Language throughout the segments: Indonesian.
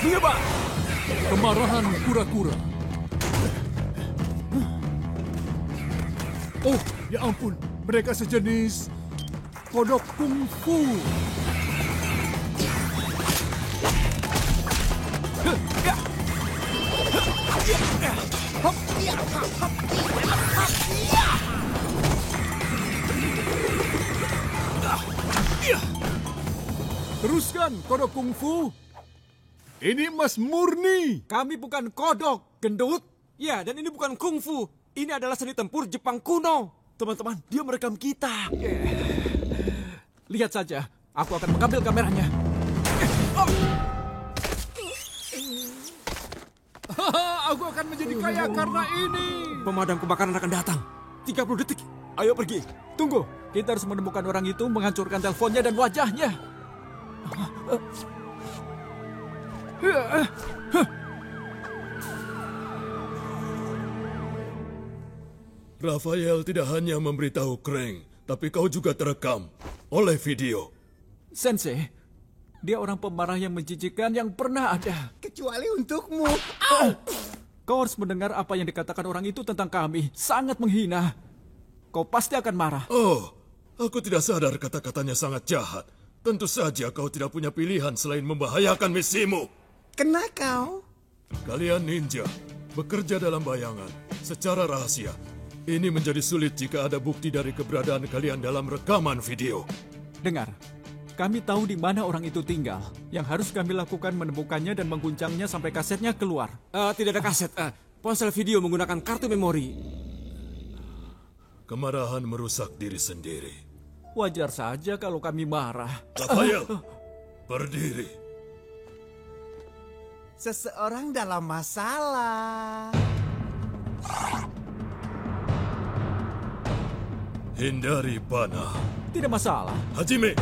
Menyebar! Kemarahan kura-kura. Oh, ya ampun. Mereka sejenis kodok kungfu. Teruskan, kodok kungfu. Ini emas murni. Kami bukan kodok, gendut. Ya, dan ini bukan kungfu. Ini adalah seni tempur Jepang kuno. Teman-teman, dia merekam kita. Lihat saja, aku akan mengambil kameranya. Aku akan menjadi kaya karena ini. Pemadam kebakaran akan datang. 30 detik. Ayo pergi. Tunggu, kita harus menemukan orang itu, menghancurkan teleponnya dan wajahnya. Raphael tidak hanya memberitahu Krang, tapi kau juga terekam oleh video. Sensei, dia orang pemarah yang menjijikkan yang pernah ada. Kecuali untukmu. Kau harus mendengar apa yang dikatakan orang itu tentang kami. Sangat menghina. Kau pasti akan marah. Oh, aku tidak sadar kata-katanya sangat jahat. Tentu saja kau tidak punya pilihan selain membahayakan misimu. Kena kau. Kalian ninja, bekerja dalam bayangan, secara rahasia. Ini menjadi sulit jika ada bukti dari keberadaan kalian dalam rekaman video. Dengar, kami tahu di mana orang itu tinggal. Yang harus kami lakukan menemukannya dan mengguncangnya sampai kasetnya keluar. Tidak ada kaset. Ponsel video menggunakan kartu memori. Kemarahan merusak diri sendiri. Wajar saja kalau kami marah. Raphael, berdiri. Seseorang dalam masalah. Hindari panah. Tidak masalah. Hajime.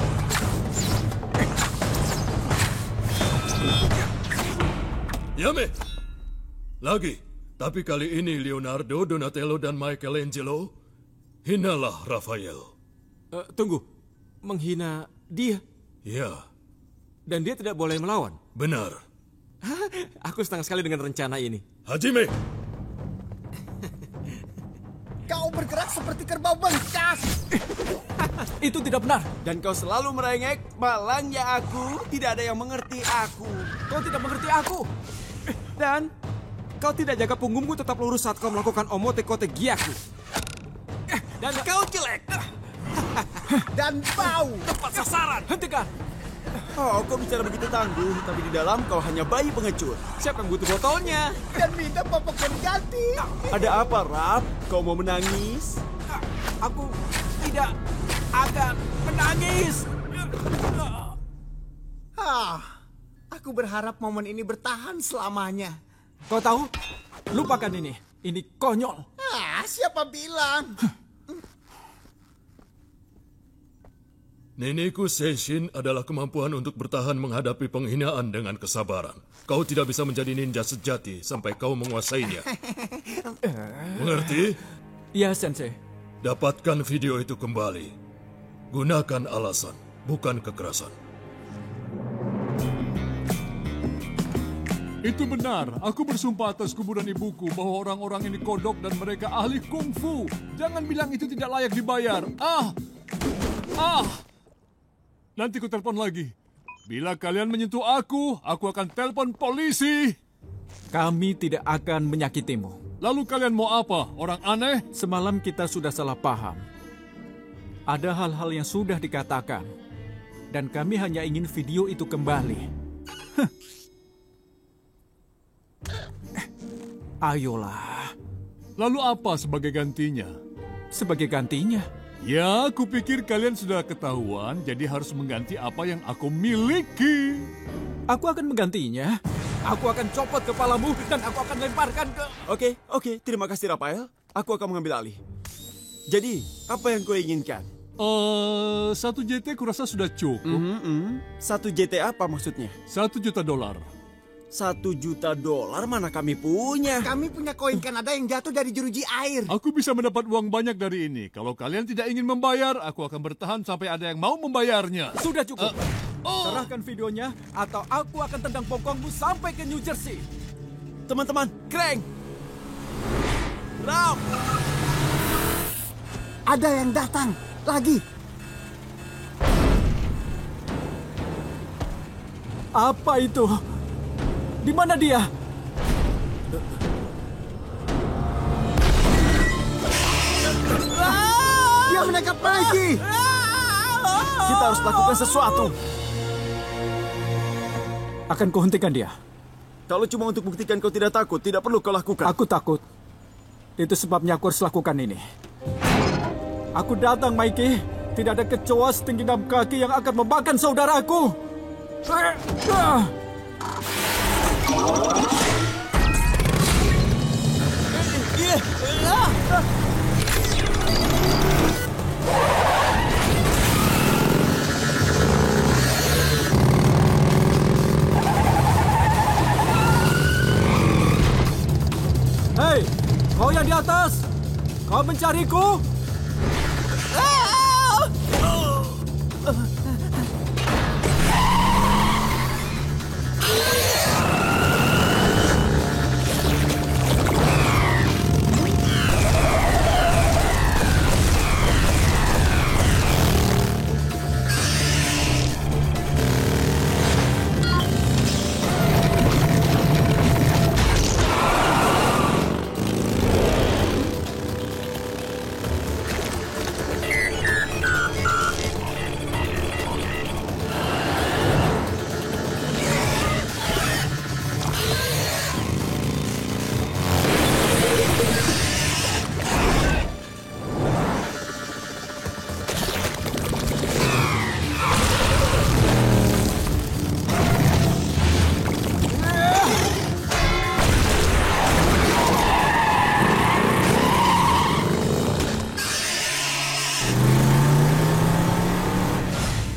Yame. Lagi. Tapi kali ini Leonardo, Donatello, dan Michelangelo hinalah Raphael. Tunggu. Menghina dia? Ya, Dan dia tidak boleh melawan? benar. Aku senang sekali dengan rencana ini. Hajime. Kau bergerak seperti kerbau bengkak. Itu tidak benar. Dan kau selalu merengek, malangnya aku, tidak ada yang mengerti aku. Kau tidak mengerti aku. Dan kau tidak jaga punggungmu tetap lurus saat kau melakukan omote-kote giaku. Dan kau jelek. Dan bau. Tepat sasaran. Hentikan. Oh, kau bicara begitu tangguh, tapi di dalam kau hanya bayi pengecut. Siapa yang butuh botolnya? Dan minta popok ganti. Ada apa, Rap? Kau mau menangis? Aku tidak akan menangis. Aku berharap momen ini bertahan selamanya. Kau tahu? Lupakan ini. Ini konyol. Siapa bilang? Niniku Seishin adalah kemampuan untuk bertahan menghadapi penghinaan dengan kesabaran. Kau tidak bisa menjadi ninja sejati sampai kau menguasainya. Mengerti? Ya, Sensei. Dapatkan video itu kembali. Gunakan alasan, bukan kekerasan. Itu benar. Aku bersumpah atas kuburan ibuku bahwa orang-orang ini kodok dan mereka ahli kungfu. Jangan bilang itu tidak layak dibayar. Nanti ku telepon lagi. Bila kalian menyentuh aku akan telepon polisi. Kami tidak akan menyakitimu. Lalu kalian mau apa? Orang aneh? Semalam kita sudah salah paham. Ada hal-hal yang sudah dikatakan. Dan kami hanya ingin video itu kembali. Ayolah. Lalu apa sebagai gantinya? Sebagai gantinya? Ya, aku pikir kalian sudah ketahuan, jadi harus mengganti apa yang aku miliki. Aku akan menggantinya. Aku akan copot kepalamu dan aku akan lemparkan ke... Oke, terima kasih, Raphael. Aku akan mengambil alih. Jadi, apa yang kau inginkan? 1 JT kurasa sudah cukup. 1 JT apa maksudnya? $1 juta. $1 juta mana kami punya? Kami punya koin Kanada yang jatuh dari jeruji air. Aku bisa mendapat uang banyak dari ini. Kalau kalian tidak ingin membayar, aku akan bertahan sampai ada yang mau membayarnya. Sudah cukup. Serahkan videonya atau aku akan tendang bokongmu sampai ke New Jersey. Teman-teman, Krang! Ralph! ada yang datang lagi. Apa itu? Di mana dia? Dia menangkap Mikey. Kita harus lakukan sesuatu. Akan kuhentikan dia. Kalau cuma untuk buktikan kau tidak takut, tidak perlu kau lakukan. Aku takut. Itu sebabnya aku harus lakukan ini. Aku datang, Mikey. Tidak ada kecoa setinggi 6 kaki yang akan memakan saudaraku. Hei, kau yang di atas. Kau mencariku?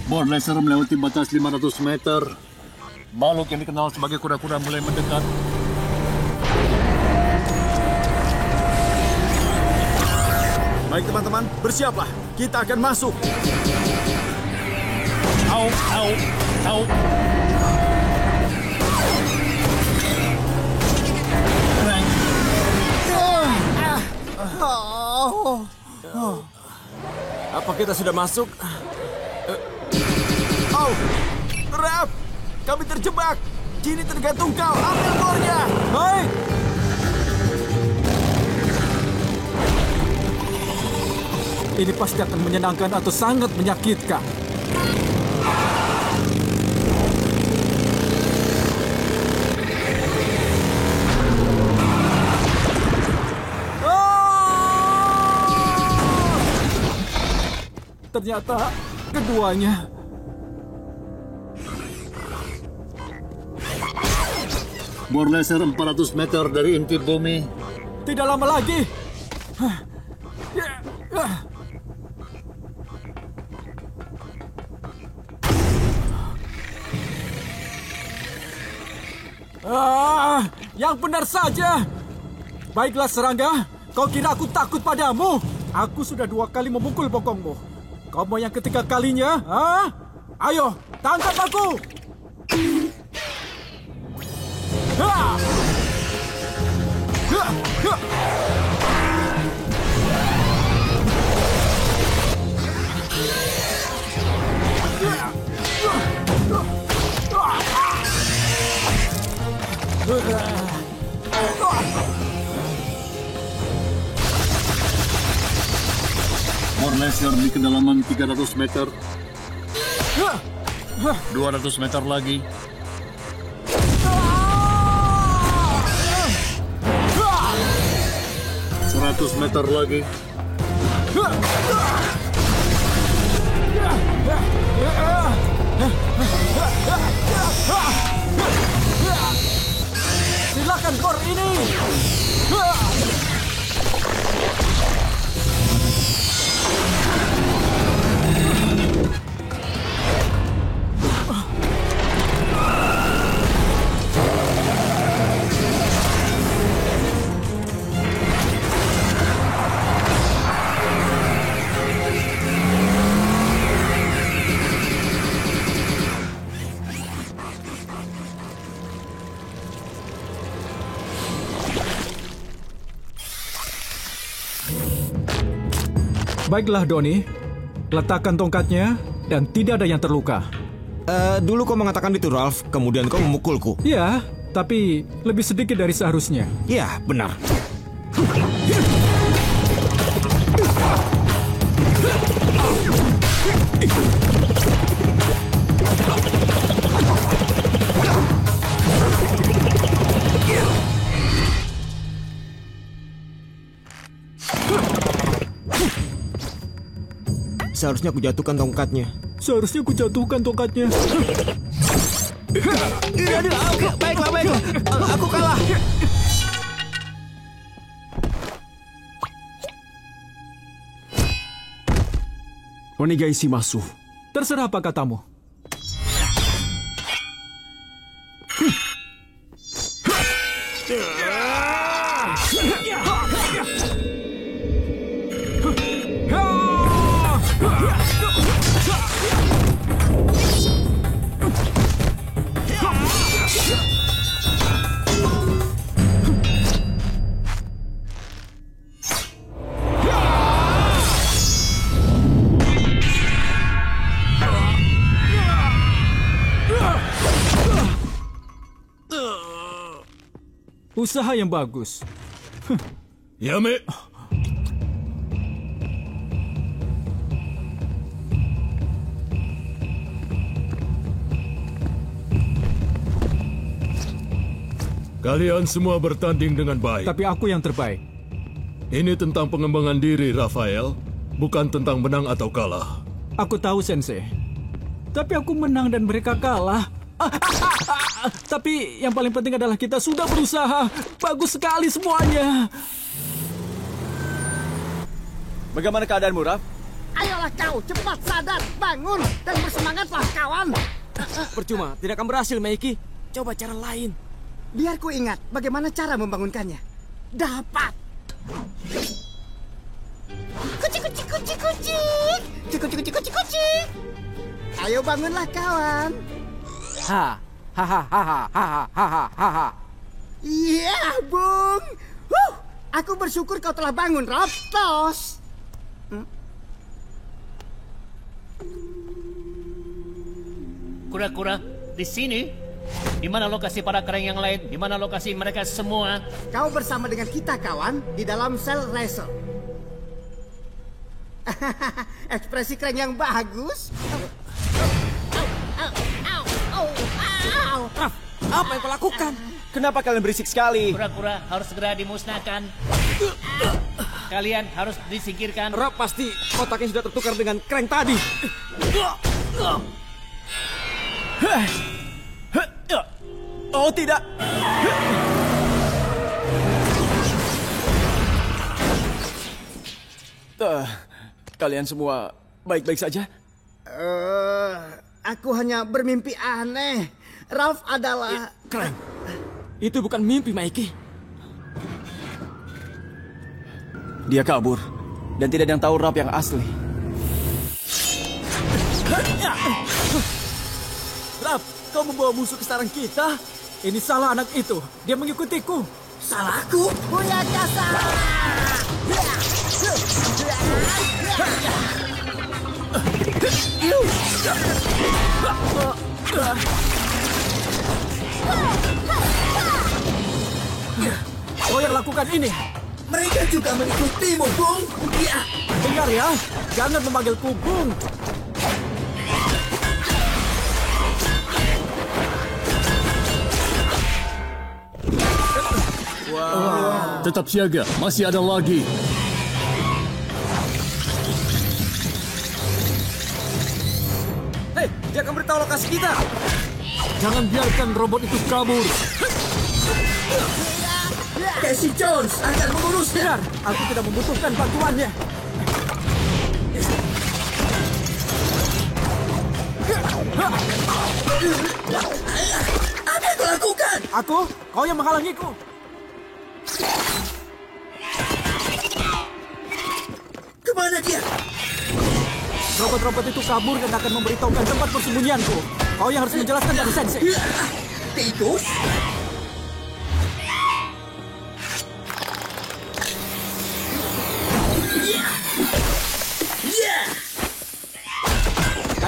Bor laser melewati batas 500 meter. Makhluk yang dikenal sebagai kura-kura mulai mendekat. Baik teman-teman, bersiaplah. Kita akan masuk. Au, au, au. Apa kita sudah masuk? Oh, Raph, kami terjebak. Kini tergantung kau. Ambil bornya. Baik. Ini pasti akan menyenangkan atau sangat menyakitkan. Ternyata keduanya. Bor laser 400 meter dari inti bumi. Tidak lama lagi. Yang benar saja. Baiklah serangga, kau kira aku takut padamu? Aku sudah 2 kali memukul bokongmu. Kau mau yang ketiga kalinya? Ayo, tangkap aku! Bor laser di kedalaman 300 meter. 200 meter lagi. 100 meter lagi. Silakan bor ini. Baiklah, Doni. Letakkan tongkatnya dan tidak ada yang terluka. Dulu kau mengatakan itu, Ralph. Kemudian kau memukulku. Ya, tapi lebih sedikit dari seharusnya. Ya, benar. Seharusnya aku jatuhkan tongkatnya. Seharusnya ku jatuhkan tongkatnya. Aduh, baiklah. Aku kalah. Onigai shimasu. Terserah apa katamu. Usaha yang bagus. Yame. Kalian semua bertanding dengan baik. Tapi aku yang terbaik. Ini tentang pengembangan diri, Rafael. Bukan tentang menang atau kalah. Aku tahu, Sensei. Tapi aku menang dan mereka kalah. Tapi yang paling penting adalah kita sudah berusaha. Bagus sekali semuanya. Bagaimana keadaanmu, Raf? Ayolah kau, cepat sadar, bangun, dan bersemangatlah kawan. Percuma, tidak akan berhasil, Meiki. Coba cara lain. Biar ku ingat bagaimana cara membangunkannya. Dapat. Kucik, kucik, kucik, kucik. Kucik, kucik, kucik, kucik, kucik. Ayo bangunlah kawan. Hahaha. Iya, Bung. Aku bersyukur kau telah bangun, Rob. Tos. Kura-kura, di sini? Di mana lokasi para keren yang lain? Di mana lokasi mereka semua? Kau bersama dengan kita, kawan, di dalam sel racer. Ekspresi keren yang bagus. Raf, apa yang kau lakukan? Kenapa kalian berisik sekali? Kura-kura harus segera dimusnahkan. Kalian harus disingkirkan. Raf, pasti otaknya sudah tertukar dengan Krang tadi. Oh, tidak. Kalian semua baik-baik saja? Aku hanya bermimpi aneh. Ralph adalah... Krang, itu bukan mimpi, Meiki. Dia kabur dan tidak ada yang tahu Ralph yang asli. Raf, kau membawa musuh ke sarang kita? Ini salah anak itu. Dia mengikutiku. Salahku? Buya kasar! Kau yang lakukan ini. Mereka juga mengikutimu, Bung. Ya. Dengar ya, jangan memanggilku Bung. Tetap siaga, masih ada lagi. Hei, dia akan beritahu lokasi kita. Jangan biarkan robot itu kabur. Casey Jones akan mengurusnya. Benar, aku tidak membutuhkan bantuannya. Apa yang kau lakukan? Aku, kau yang menghalangiku. Kemana dia? Robot-robot itu kabur dan akan memberitahukan tempat persembunyianku. Kau yang harus menjelaskan dari Sensei. Tikus?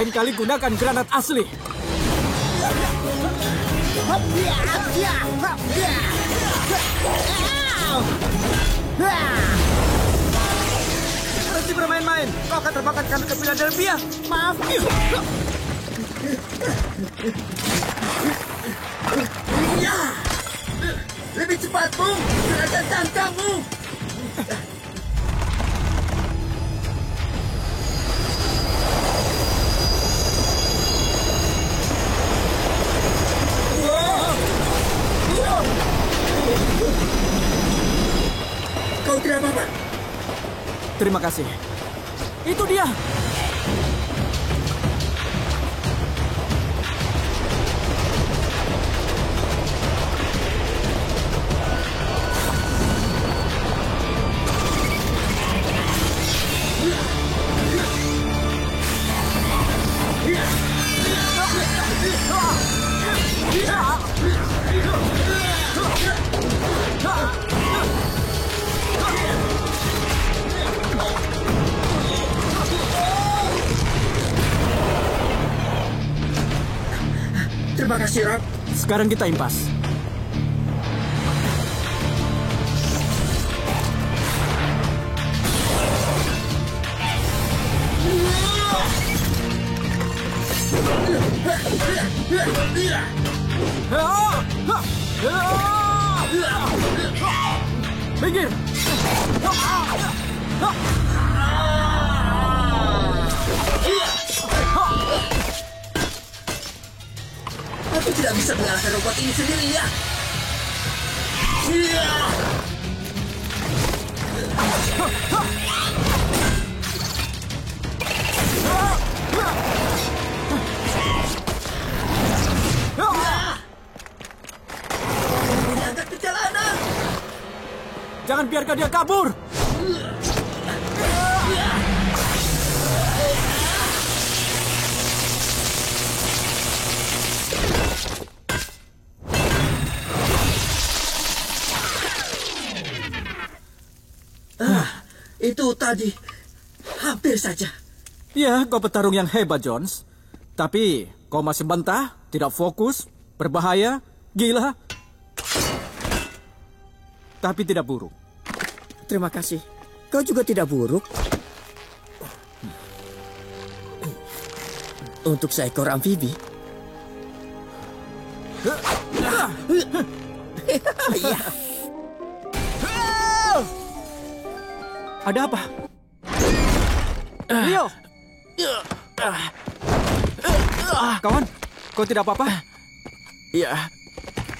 Lain kali gunakan granat asli. Berhenti bermain-main. Kau akan terbakar karena ke Philadelphia. Maaf. Lebih cepat, Bung! Serahkan tangkapmu! Kau tidak apa-apa? Terima kasih. Itu dia. Terima kasih, Rob. Sekarang kita impas. Minggir! Aku tidak bisa mengalahkan robot ini sendiri, ya. Angkat perjalanan. Jangan biarkan dia kabur! Itu tadi. Hampir saja. Ya, kau petarung yang hebat, Jones. Tapi kau masih bantah, tidak fokus, berbahaya, gila. Tapi tidak buruk. Terima kasih. Kau juga tidak buruk. Untuk seekor amfibi. Ada apa? Leo! Kawan, kau tidak apa-apa? Ya,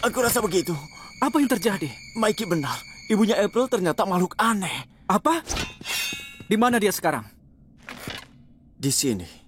aku rasa begitu. Apa yang terjadi? Mikey benar. Ibunya April ternyata makhluk aneh. Apa? Di mana dia sekarang? Di sini.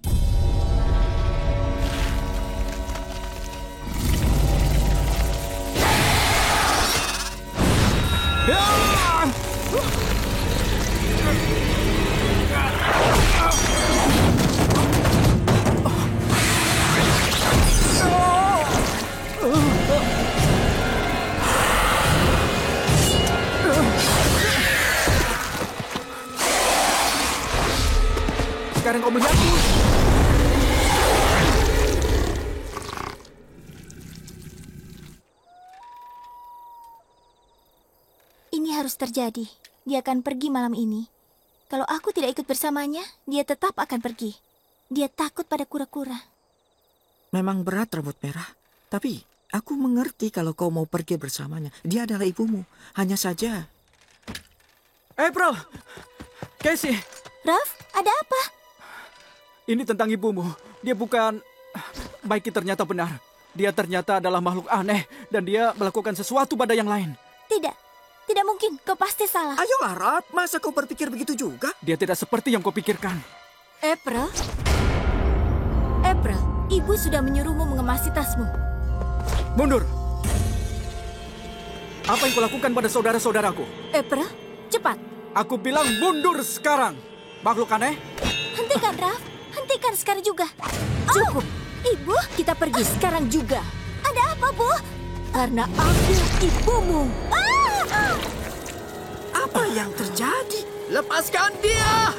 Sekarang kau melihatku. Ini harus terjadi. Dia akan pergi malam ini. Kalau aku tidak ikut bersamanya, dia tetap akan pergi. Dia takut pada kura-kura. Memang berat rambut merah. Tapi aku mengerti kalau kau mau pergi bersamanya. Dia adalah ibumu. Hanya saja... April! Casey! Ralph, ada apa? Ini tentang ibumu. Dia bukan... Mikey ternyata benar. Dia ternyata adalah makhluk aneh. Dan dia melakukan sesuatu pada yang lain. Tidak. Tidak mungkin. Kau pasti salah. Ayolah, Rod. Masa kau berpikir begitu juga? Dia tidak seperti yang kau pikirkan. April? April, ibu sudah menyuruhmu mengemasi tasmu. Mundur! Apa yang kau lakukan pada saudara-saudaraku? April, cepat. Aku bilang mundur sekarang. Makhluk aneh? Hentikan, Ralph. Hentikan sekarang juga. Cukup. Ibu, kita pergi sekarang juga. Ada apa, Bu? Karena aku ibumu. Apa yang terjadi? Lepaskan dia!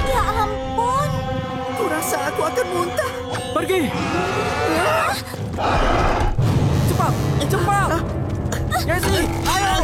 Ya ampun. Kurasa aku akan muntah. Pergi! Cepat! Cepat! Casey, ayo!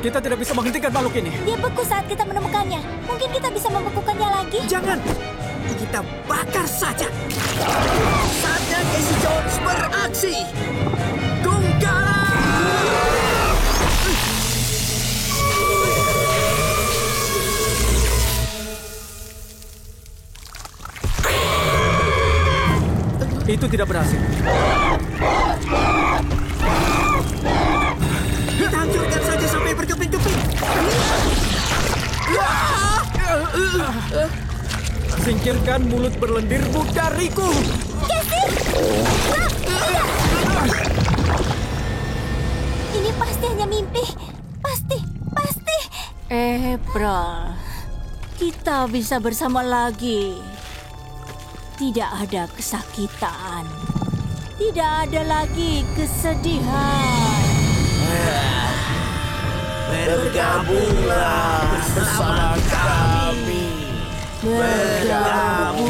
Kita tidak bisa menghentikan makhluk ini. Dia beku saat kita menemukannya. Mungkin kita bisa membekukannya lagi. Jangan! Kita bakar saja. Saatnya Casey Jones beraksi. Gungkara! Itu tidak berhasil. Kita hancurkan saja sampai berkeping-keping. Singkirkan mulut berlendirmu dariku. Ini pasti hanya mimpi. Pasti. April, kita bisa bersama lagi. Tidak ada kesakitan. Tidak ada lagi kesedihan. Bergabunglah bersama kami. Bergabunglah.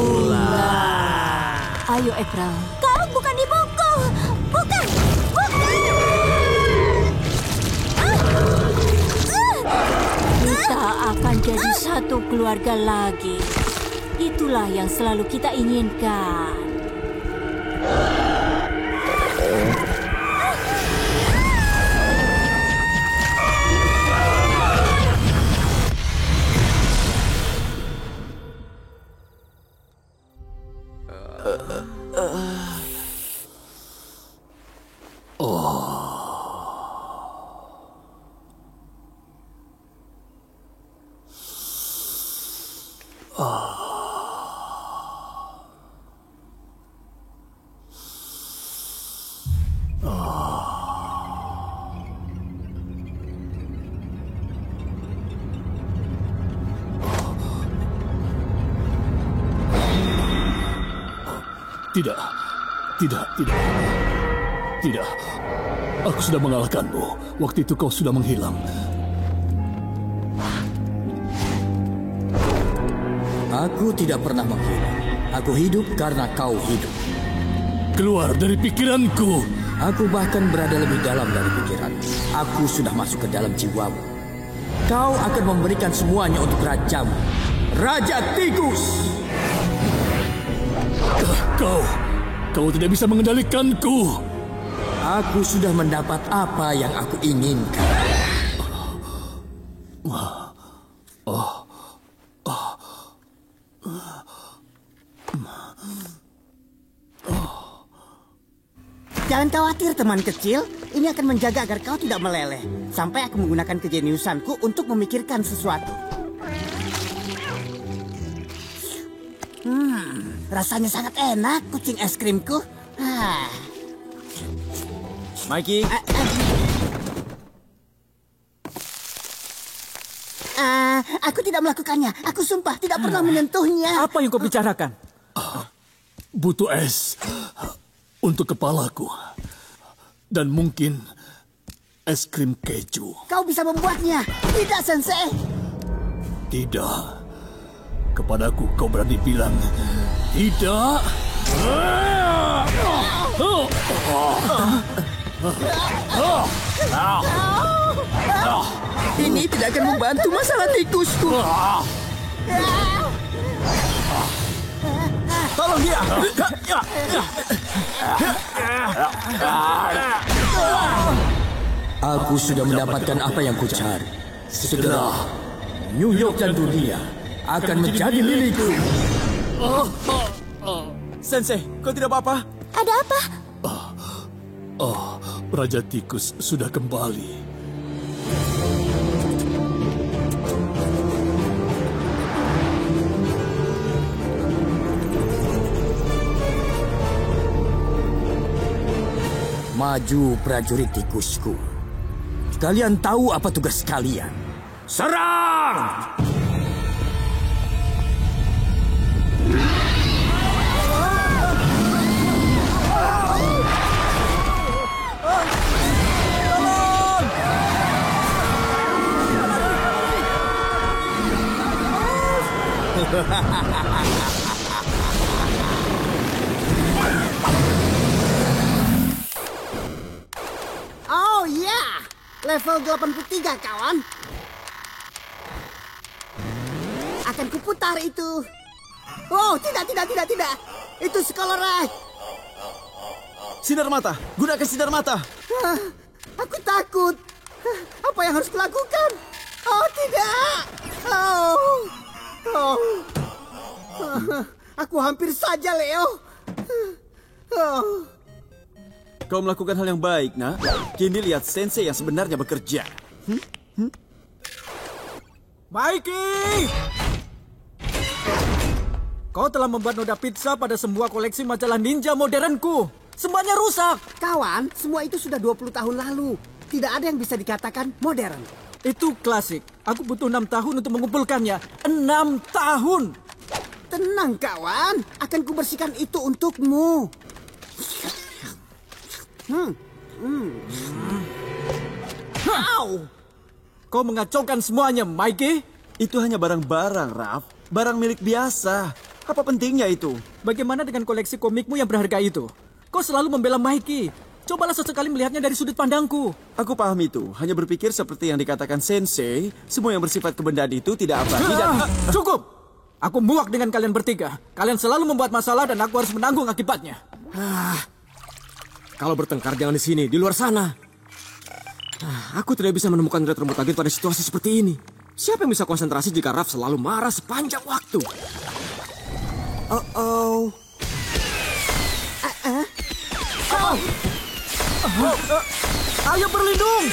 Ayo, April. Kau bukan ibuku. Bukan. Kita akan jadi satu keluarga lagi. Itulah yang selalu kita inginkan. Tidak. Aku sudah mengalahkanmu. Waktu itu kau sudah menghilang. Aku tidak pernah menghilang. Aku hidup karena kau hidup. Keluar dari pikiranku. Aku bahkan berada lebih dalam dari pikiran. Aku sudah masuk ke dalam jiwamu. Kau akan memberikan semuanya untuk rajamu. Raja Tikus! Kau tidak bisa mengendalikanku. Aku sudah mendapat apa yang aku inginkan. Jangan khawatir, teman kecil. Ini akan menjaga agar kau tidak meleleh. Sampai aku menggunakan kejeniusanku untuk memikirkan sesuatu. Rasanya sangat enak, kucing es krimku. Mikey. Aku tidak melakukannya. Aku sumpah tidak pernah menyentuhnya. Apa yang kau bicarakan? Butuh es untuk kepalaku. Dan mungkin es krim keju. Kau bisa membuatnya. Tidak, Sensei. Tidak. Kepadaku kau berani bilang tidak. Ini tidak akan membantu masalah tikusku. Tolong dia! Aku sudah mendapatkan apa yang kucari. Segera, New York dan dunia akan menjadi milikku. Sensei, kau tidak apa-apa? Ada apa? Raja Tikus sudah kembali. Maju prajurit tikusku. Kalian tahu apa tugas kalian? Serang! Oh ya, level 83 kawan. Akan kuputar itu. Oh, tidak. Itu Scholar. Sinar mata, gunakan sinar mata. Aku takut. Apa yang harus kulakukan? Oh, tidak. Aku hampir saja, Leo. Kau melakukan hal yang baik, nak. Kini lihat Sensei yang sebenarnya bekerja. Mikey! Kau telah membuat noda pizza pada semua koleksi majalah ninja modernku. Semuanya rusak. Kawan, semua itu sudah 20 tahun lalu. Tidak ada yang bisa dikatakan modern. Itu klasik. Aku butuh 6 tahun untuk mengumpulkannya. 6 tahun! Tenang, kawan. Akan kubersihkan itu untukmu. Kau mengacaukan semuanya, Mikey. Itu hanya barang-barang, Raf. Barang milik biasa. Apa pentingnya itu? Bagaimana dengan koleksi komikmu yang berharga itu? Kau selalu membela Mikey. Cobalah sesekali melihatnya dari sudut pandangku. Aku paham itu. Hanya berpikir seperti yang dikatakan Sensei, semua yang bersifat kebendaan itu tidak abadi dan... Cukup! Aku muak dengan kalian bertiga. Kalian selalu membuat masalah dan aku harus menanggung akibatnya. Kalau bertengkar jangan di sini, di luar sana. Aku tidak bisa menemukan Red Mutagen pada situasi seperti ini. Siapa yang bisa konsentrasi jika Raf selalu marah sepanjang waktu? Ayo berlindung!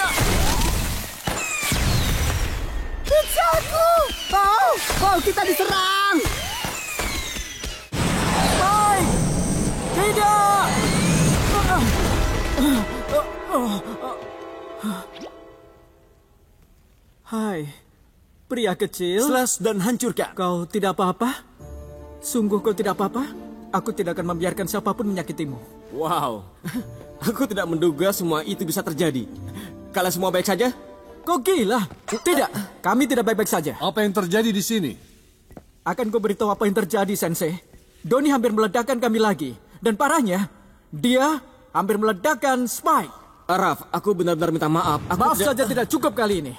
Pizzaku! Kita diserang! Mike! Tidak! Hai, pria kecil. Slash dan hancurkan. Kau tidak apa-apa? Sungguh kau tidak apa-apa? Aku tidak akan membiarkan siapapun menyakitimu. Wow, aku tidak menduga semua itu bisa terjadi. Kalian semua baik saja? Kau gila? Tidak, kami tidak baik-baik saja. Apa yang terjadi di sini? Akan kau beritahu apa yang terjadi, Sensei. Doni hampir meledakkan kami lagi. Dan parahnya, dia hampir meledakkan Spike. Raf, aku benar-benar minta maaf. Maaf saja tidak cukup kali ini.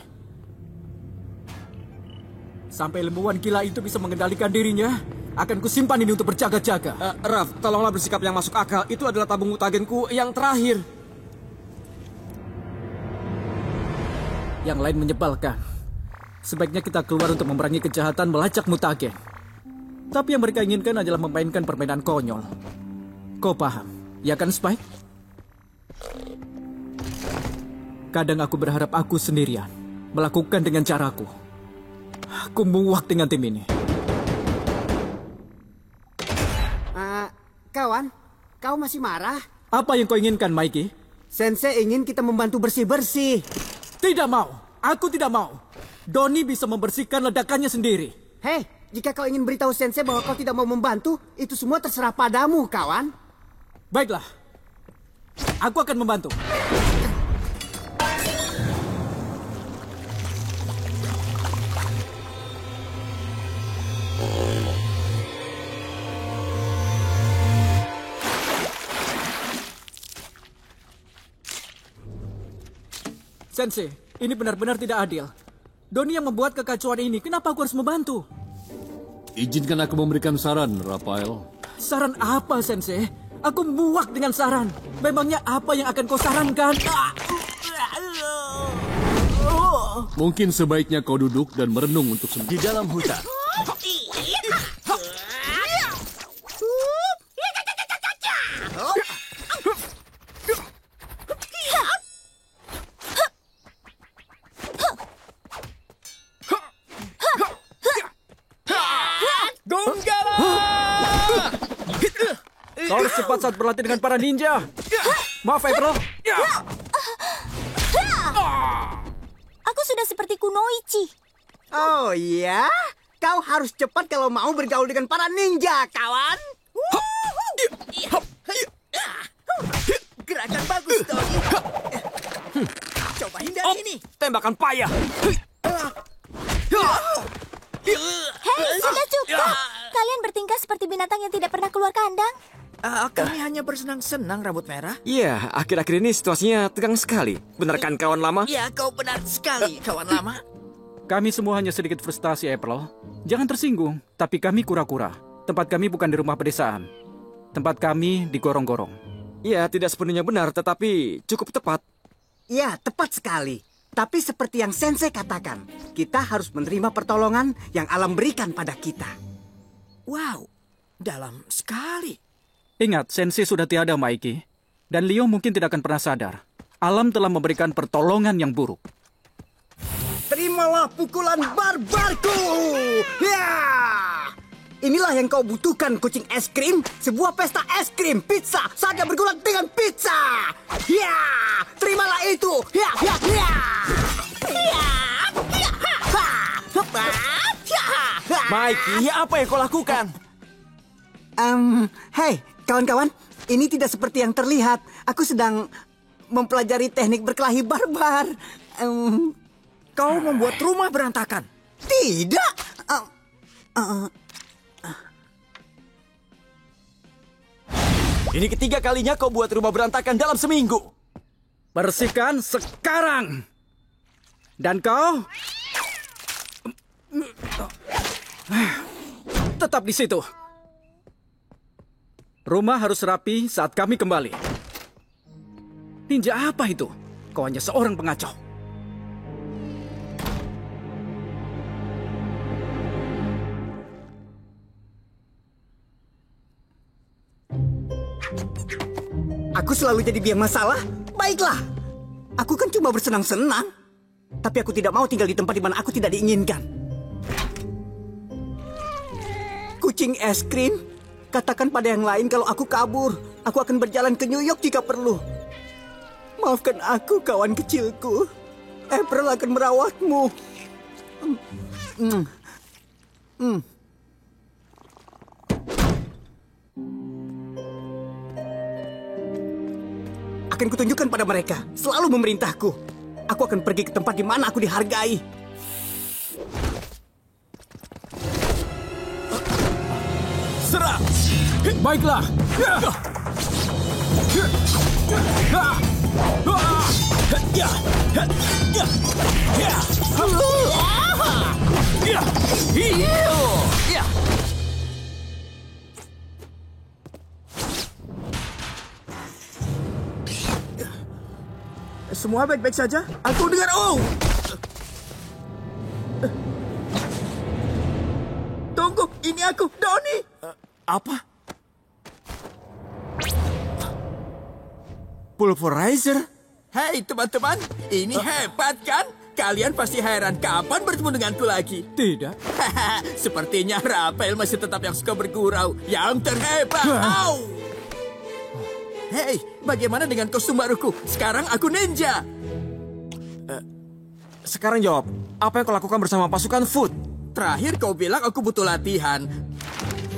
Sampai ilmuwan gila itu bisa mengendalikan dirinya, akan kusimpan ini untuk berjaga-jaga. Raf, tolonglah bersikap yang masuk akal. Itu adalah tabung mutagenku yang terakhir. Yang lain menyebalkan. Sebaiknya kita keluar untuk memerangi kejahatan melacak mutagen. Tapi yang mereka inginkan adalah memainkan permainan konyol. Kau paham, ya kan Spike? Kadang aku berharap aku sendirian, melakukan dengan caraku. Aku muak dengan tim ini. Kawan, kau masih marah? Apa yang kau inginkan, Mikey? Sensei ingin kita membantu bersih-bersih. Tidak mau. Aku tidak mau. Doni bisa membersihkan ledakannya sendiri. Hei, jika kau ingin beritahu Sensei bahwa kau tidak mau membantu, itu semua terserah padamu, kawan. Baiklah. Aku akan membantu. Sensei, ini benar-benar tidak adil. Doni yang membuat kekacauan ini. Kenapa aku harus membantu? Izinkan aku memberikan saran, Rafael. Saran apa, Sensei? Aku muak dengan saran. Memangnya apa yang akan kau sarankan? Mungkin sebaiknya kau duduk dan merenung untuk sementara. Di dalam hutan. Kau harus cepat saat berlatih dengan para ninja. Maaf, April. Aku sudah seperti Kunoichi. Oh iya? Kau harus cepat kalau mau bergaul dengan para ninja, kawan. Gerakan bagus, Tony. Coba hindari ini. Tembakan payah. Hei, sudah cukup. Kalian bertingkah seperti binatang yang tidak pernah keluar kandang. Kami hanya bersenang-senang, Rambut Merah. Iya, akhir-akhir ini situasinya tegang sekali. Benar kan, kawan lama? Ya, kau benar sekali, kawan lama. Kami semua hanya sedikit frustasi, April. Jangan tersinggung, tapi kami kura-kura. Tempat kami bukan di rumah pedesaan. Tempat kami di gorong-gorong. Iya, tidak sepenuhnya benar, tetapi cukup tepat. Ya, tepat sekali. Tapi seperti yang Sensei katakan, kita harus menerima pertolongan yang alam berikan pada kita. Wow, dalam sekali. Ingat, Sensei sudah tiada, Maiki. Dan Leo mungkin tidak akan pernah sadar. Alam telah memberikan pertolongan yang buruk. Terimalah pukulan barbarku! Ya! Inilah yang kau butuhkan, kucing es krim. Sebuah pesta es krim, pizza, saja bergulat dengan pizza. Ya! Terimalah itu. Ya, ya, ya. Ya! Ya! Ha! Ha! Ya! Mikey, apa yang kau lakukan? Hei, kawan-kawan, ini tidak seperti yang terlihat. Aku sedang mempelajari teknik berkelahi barbar. Kau membuat rumah berantakan. Tidak. Ini ketiga kalinya kau buat rumah berantakan dalam seminggu. Bersihkan sekarang. Dan kau tetap di situ. Rumah harus rapi saat kami kembali. Ninja apa itu? Kau hanya seorang pengacau. Aku selalu jadi biang masalah? Baiklah. Aku kan cuma bersenang-senang. Tapi aku tidak mau tinggal di tempat di mana aku tidak diinginkan. Kucing es krim, katakan pada yang lain kalau aku kabur. Aku akan berjalan ke New York jika perlu. Maafkan aku, kawan kecilku. April akan merawatmu. Akan kutunjukkan pada mereka, selalu memerintahku. Aku akan pergi ke tempat di mana aku dihargai. Serang! Baiklah. Semua baik-baik saja? Aku dengar, Tunggu, ini aku, Donnie. Apa? Pulverizer? Hei teman-teman, ini hebat kan? Kalian pasti heran kapan bertemu denganku lagi. Tidak. Sepertinya Rafael masih tetap yang suka bergurau. Yang terhebat. Au! Hei, bagaimana dengan kostum baruku? Sekarang aku ninja. Sekarang jawab, apa yang kau lakukan bersama pasukan Foot? Terakhir kau bilang aku butuh latihan.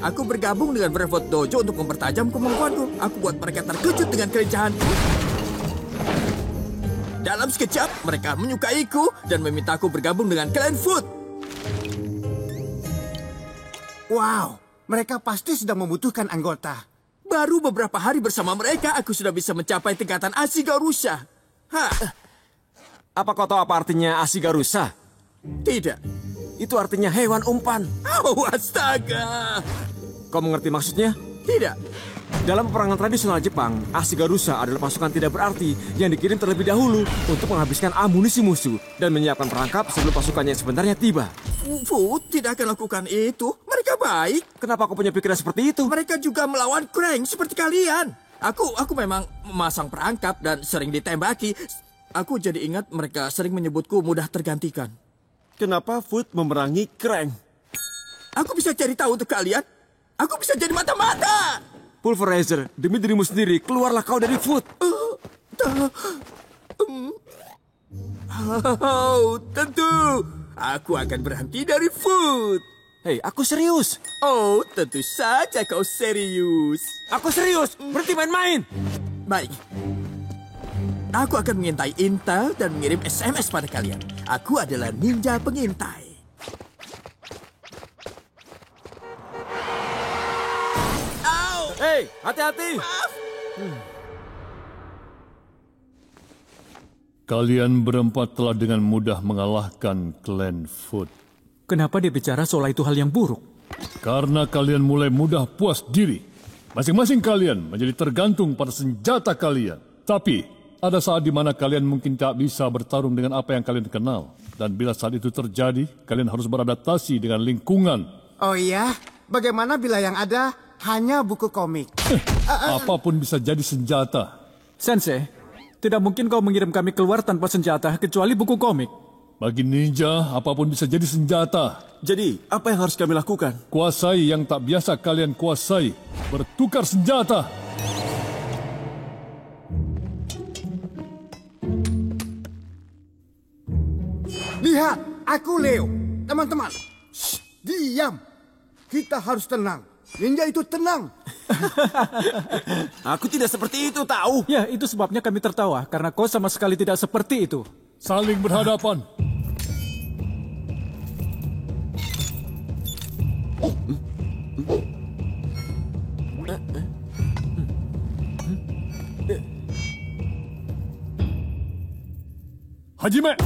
Aku bergabung dengan Brevot Dojo untuk mempertajam kemampuanku. Aku buat mereka terkejut dengan kelincahanku. Dalam sekejap, mereka menyukaiku dan memintaku bergabung dengan klan Foot. Wow, mereka pasti sudah membutuhkan anggota. Baru beberapa hari bersama mereka, aku sudah bisa mencapai tingkatan Ashigarusa. Apa kau tahu apa artinya Ashigarusa? Tidak. Itu artinya hewan umpan. Oh, astaga. Kau mengerti maksudnya? Tidak. Dalam peperangan tradisional Jepang, Ashigarusa adalah pasukan tidak berarti yang dikirim terlebih dahulu untuk menghabiskan amunisi musuh dan menyiapkan perangkap sebelum pasukannya yang sebenarnya tiba. Food tidak akan lakukan itu. Mereka baik. Kenapa kau punya pikiran seperti itu? Mereka juga melawan Krang seperti kalian. Aku memang memasang perangkap dan sering ditembaki. Aku jadi ingat mereka sering menyebutku mudah tergantikan. Kenapa Food memerangi Krang? Aku bisa cari tahu untuk kalian. Aku bisa jadi mata-mata. Pulverizer, demi dirimu sendiri, keluarlah kau dari Food. Oh, tentu. Aku akan berhenti dari Food. Hei, aku serius. Oh, tentu saja kau serius. Aku serius, berhenti main-main. Baik. Aku akan mengintai intel dan mengirim SMS pada kalian. Aku adalah ninja pengintai. Hei, hati-hati. Kalian berempat telah dengan mudah mengalahkan klan Food. Kenapa dia bicara soal itu hal yang buruk? Karena kalian mulai mudah puas diri. Masing-masing kalian menjadi tergantung pada senjata kalian. Tapi ada saat di mana kalian mungkin tak bisa bertarung dengan apa yang kalian kenal. Dan bila saat itu terjadi, kalian harus beradaptasi dengan lingkungan. Oh iya? Bagaimana bila yang ada hanya buku komik? Apapun bisa jadi senjata. Sensei, tidak mungkin kau mengirim kami keluar tanpa senjata kecuali buku komik. Bagi ninja, apapun bisa jadi senjata. Jadi, apa yang harus kami lakukan? Kuasai yang tak biasa kalian kuasai. Bertukar senjata. Lihat, aku Leo. Teman-teman, diam. Kita harus tenang. Ninja itu tenang. Aku tidak seperti itu, tahu. Ya, itu sebabnya kami tertawa. Karena kau sama sekali tidak seperti itu. Saling berhadapan. Hajime!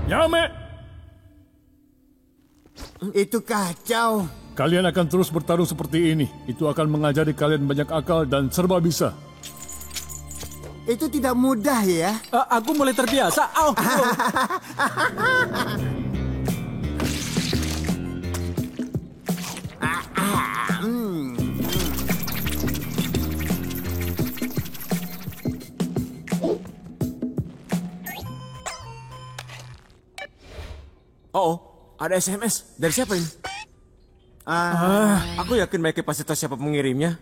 Yame! Itu kacau. Kalian akan terus bertarung seperti ini. Itu akan mengajari kalian banyak akal dan serba bisa. Itu tidak mudah ya. Aku mulai terbiasa. Oh, ada SMS. Dari siapa ini? Aku yakin Mike pasti tahu siapa pengirimnya.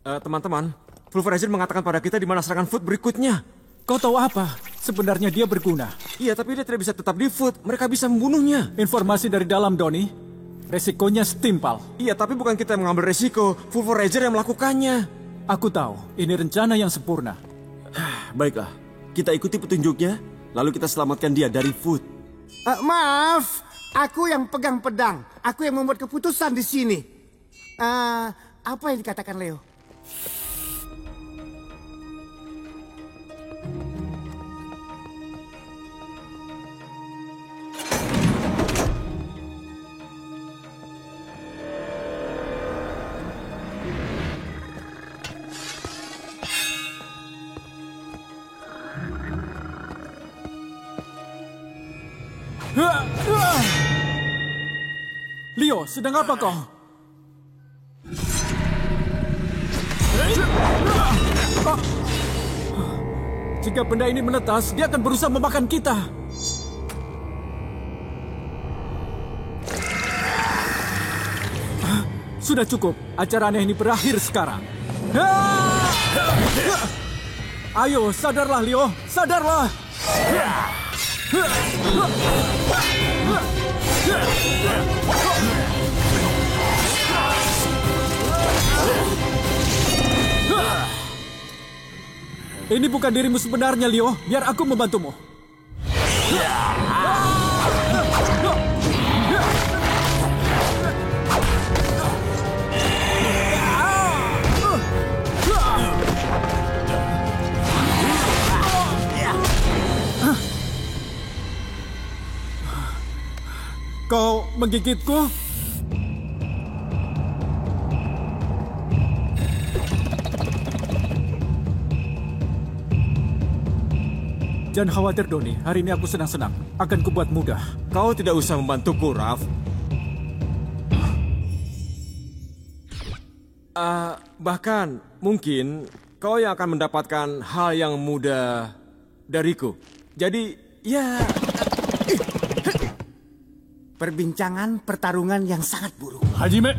Teman-teman, Pulverizer mengatakan pada kita di mana serangan Food berikutnya. Kau tahu apa? Sebenarnya dia berguna. Iya, tapi dia tidak bisa tetap di Food. Mereka bisa membunuhnya. Informasi dari dalam, Doni. Resikonya setimpal. Iya, tapi bukan kita yang mengambil resiko. Pulverizer yang melakukannya. Aku tahu, ini rencana yang sempurna. Baiklah, kita ikuti petunjuknya, lalu kita selamatkan dia dari Food. Maaf, aku yang pegang pedang. Aku yang membuat keputusan di sini. Apa yang dikatakan Leo? Leo, sedang apa kau? Jika benda ini menetas, dia akan berusaha memakan kita. Sudah cukup, acara aneh ini berakhir sekarang. Ayo, sadarlah Leo, sadarlah. Ini bukan dirimu sebenarnya, Leo. Biar aku membantumu. menggigitku? Jangan khawatir, Doni. Hari ini aku senang-senang. Akan kubuat mudah. Kau tidak usah membantuku, Raf. Bahkan, mungkin kau yang akan mendapatkan hal yang mudah dariku. Jadi, ya... Perbincangan pertarungan yang sangat buruk. Hajime!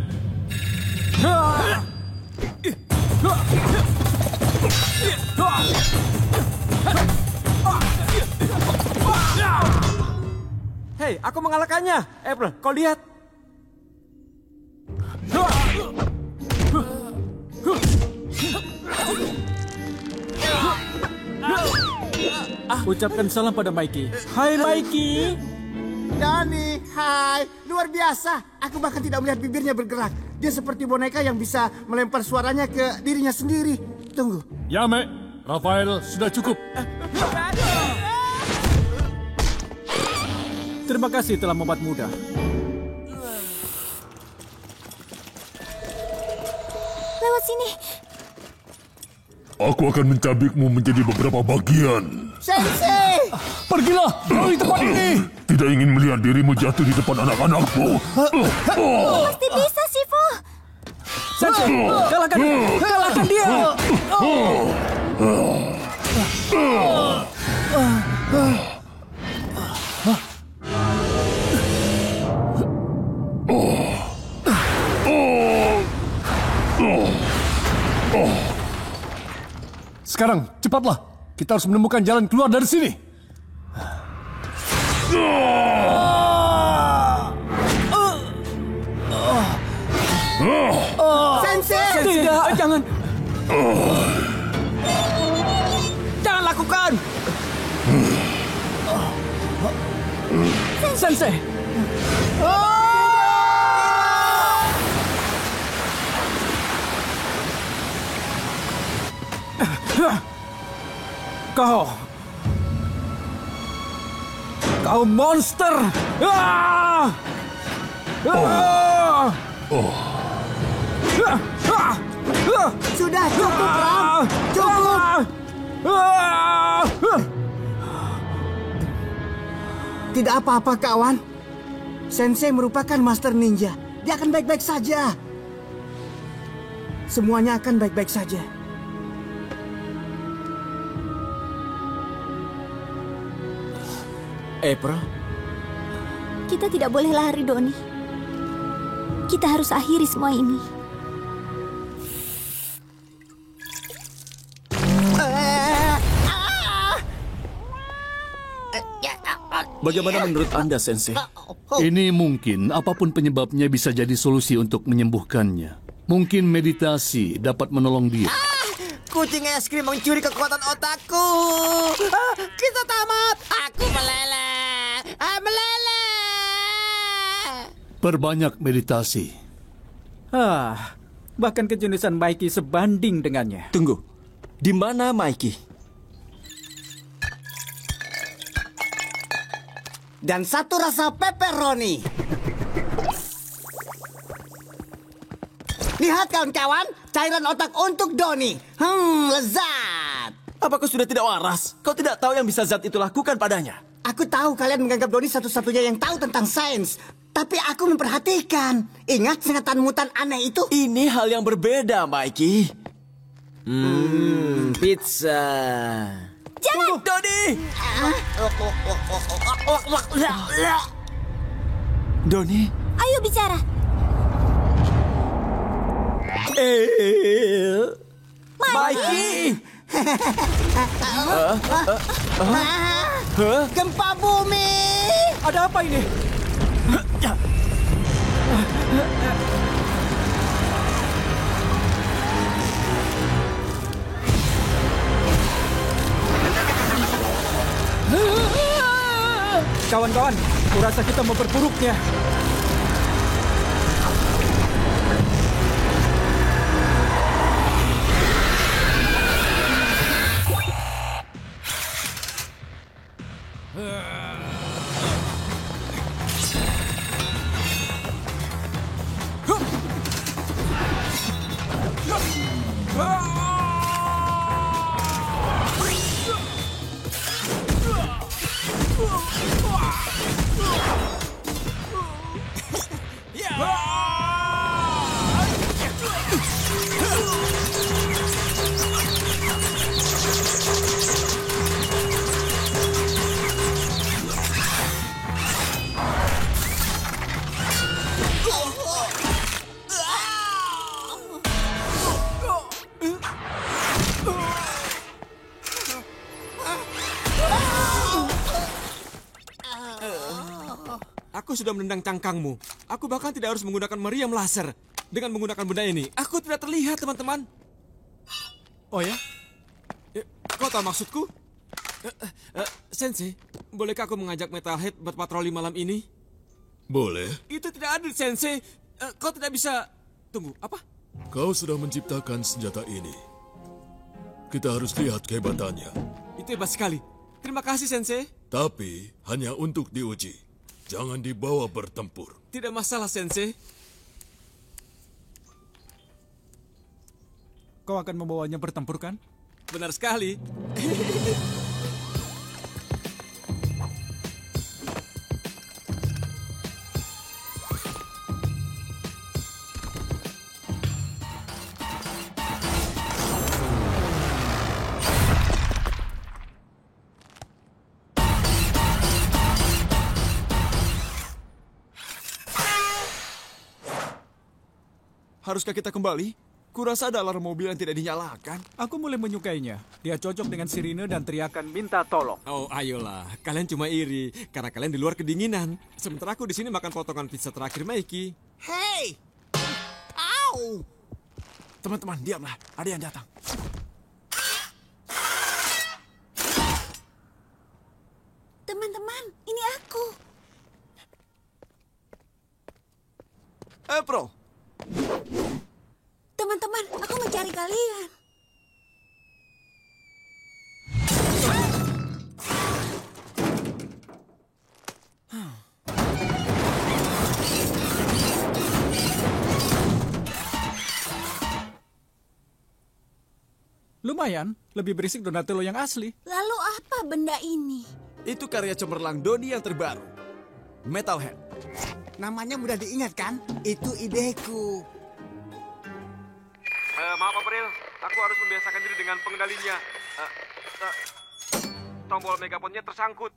Hei, aku mengalahkannya. April, kau lihat. Ucapkan salam pada Mikey. Hai, Mikey. Doni, hai. Luar biasa. Aku bahkan tidak melihat bibirnya bergerak. Dia seperti boneka yang bisa melempar suaranya ke dirinya sendiri. Tunggu. Yame, Rafael, sudah cukup. Terima kasih telah membuat mudah. Lewat sini. Aku akan mencabikmu menjadi beberapa bagian. Sensei! Pergilah dari tempat ini! Tidak ingin melihat dirimu jatuh di depan anak-anakmu. Pasti bisa, Shifu. Sensei, kalahkan dia! Kalahkan dia! Sekarang, cepatlah. Kita harus menemukan jalan keluar dari sini. Sensei! Tidak, jangan. Jangan lakukan. Sensei. Kau monster! Sudah cukup, Ram. Cukup. Tidak apa-apa, kawan. Sensei merupakan master ninja. Dia akan baik-baik saja. Semuanya akan baik-baik saja. April? Kita tidak boleh lari, Doni. Kita harus akhiri semua ini. Bagaimana menurut Anda, Sensei? Ini mungkin apapun penyebabnya bisa jadi solusi untuk menyembuhkannya. Mungkin meditasi dapat menolong dia. Kucing es krim mencuri kekuatan otakku. Kita tamat. Aku meleleh. Meleleh. Perbanyak meditasi. Bahkan kejeniusan Mikey sebanding dengannya. Tunggu, di mana Mikey? Dan satu rasa pepperoni. Lihat kawan-kawan, cairan otak untuk Doni. Lezat. Apa kau sudah tidak waras? Kau tidak tahu yang bisa zat itu lakukan padanya. Aku tahu kalian menganggap Doni satu-satunya yang tahu tentang sains. Tapi aku memperhatikan. Ingat sengatan mutan aneh itu? Ini hal yang berbeda, Mikey. Pizza. Jangan! Doni! Doni? Ayo bicara. Mikey! Gempa bumi! Ada apa ini? Kawan-kawan, kurasa kita memperburuknya. Aku sudah menendang cangkangmu. Aku bahkan tidak harus menggunakan meriam laser. Dengan menggunakan benda ini, aku tidak terlihat, teman-teman. Oh ya? Kau tahu maksudku? Sensei, bolehkah aku mengajak Metalhead berpatroli malam ini? Boleh. Itu tidak adil, Sensei. Kau tidak bisa... Tunggu, apa? Kau sudah menciptakan senjata ini. Kita harus lihat kehebatannya. Itu hebat sekali. Terima kasih, Sensei. Tapi hanya untuk diuji. Jangan dibawa bertempur. Tidak masalah, Sensei. Kau akan membawanya bertempur, kan? Benar sekali. Haruskah kita kembali? Kurasa ada alarm mobil yang tidak dinyalakan. Aku mulai menyukainya. Dia cocok dengan sirine dan teriakan minta tolong. Oh, ayolah. Kalian cuma iri karena kalian di luar kedinginan. Sementara aku di sini makan potongan pizza terakhir Mikey. Hei! Au! Teman-teman, diamlah. Ada yang datang. Teman-teman, ini aku. April. Teman-teman, aku mencari kalian. Lumayan, lebih berisik Donatello yang asli. Lalu apa benda ini? Itu karya cemerlang Doni yang terbaru. Metalhead. Namanya mudah diingat kan? Itu ideku. Maaf April, aku harus membiasakan diri dengan pengendalinya. Tombol megafonnya tersangkut.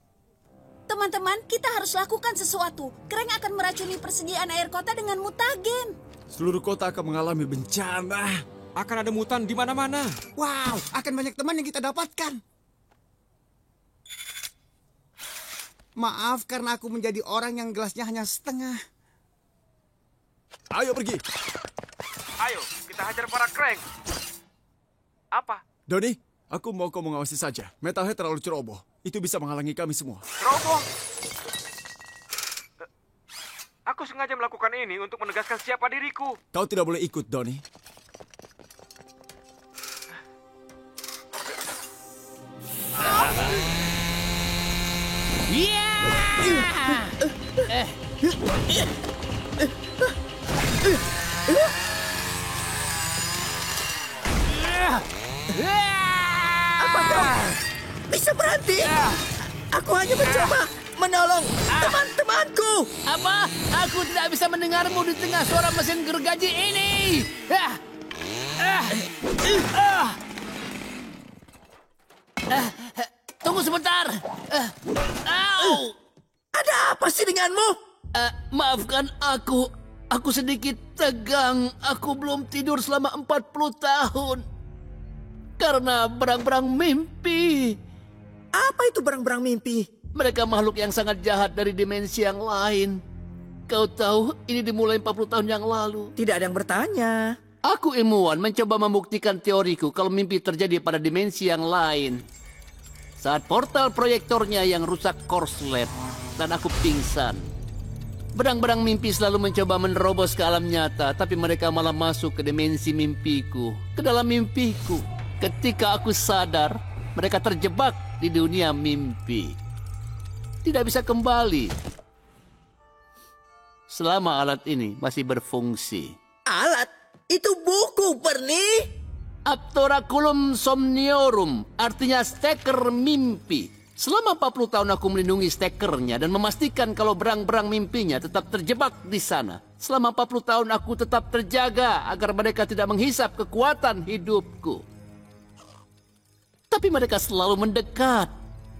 Teman-teman, kita harus lakukan sesuatu. Kreng akan meracuni persediaan air kota dengan mutagen. Seluruh kota akan mengalami bencana. Akan ada mutan di mana-mana. Wow, akan banyak teman yang kita dapatkan. Maaf karena aku menjadi orang yang gelasnya hanya setengah. Ayo pergi. Ayo, kita hajar para Kreng. Apa? Doni, aku mau kau mengawasi saja. Metalhead terlalu ceroboh. Itu bisa menghalangi kami semua. Ceroboh? Aku sengaja melakukan ini untuk menegaskan siapa diriku. Kau tidak boleh ikut, Doni. Apa kau bisa berhenti? Aku hanya mencoba menolong teman-temanku. Apa? Aku tidak bisa mendengarmu di tengah suara mesin gergaji ini. Tunggu sebentar. Ada apa sih denganmu? Maafkan aku. Aku sedikit tegang. Aku belum tidur selama 40 tahun. Karena berang-berang mimpi. Apa itu berang-berang mimpi? Mereka makhluk yang sangat jahat dari dimensi yang lain. Kau tahu, ini dimulai 40 tahun yang lalu. Tidak ada yang bertanya. Aku ilmuwan mencoba membuktikan teoriku kalau mimpi terjadi pada dimensi yang lain. Saat portal proyektornya yang rusak korslet dan aku pingsan. Berang-berang mimpi selalu mencoba menerobos ke alam nyata, tapi mereka malah masuk ke dimensi mimpiku, ke dalam mimpiku. Ketika aku sadar, mereka terjebak di dunia mimpi. Tidak bisa kembali. Selama alat ini masih berfungsi. Alat? Itu buku, Bernie. Aptoraculum somniorum, artinya steker mimpi. Selama 40 tahun aku melindungi stekernya dan memastikan kalau berang-berang mimpinya tetap terjebak di sana. Selama 40 tahun aku tetap terjaga agar mereka tidak menghisap kekuatan hidupku. Tapi mereka selalu mendekat.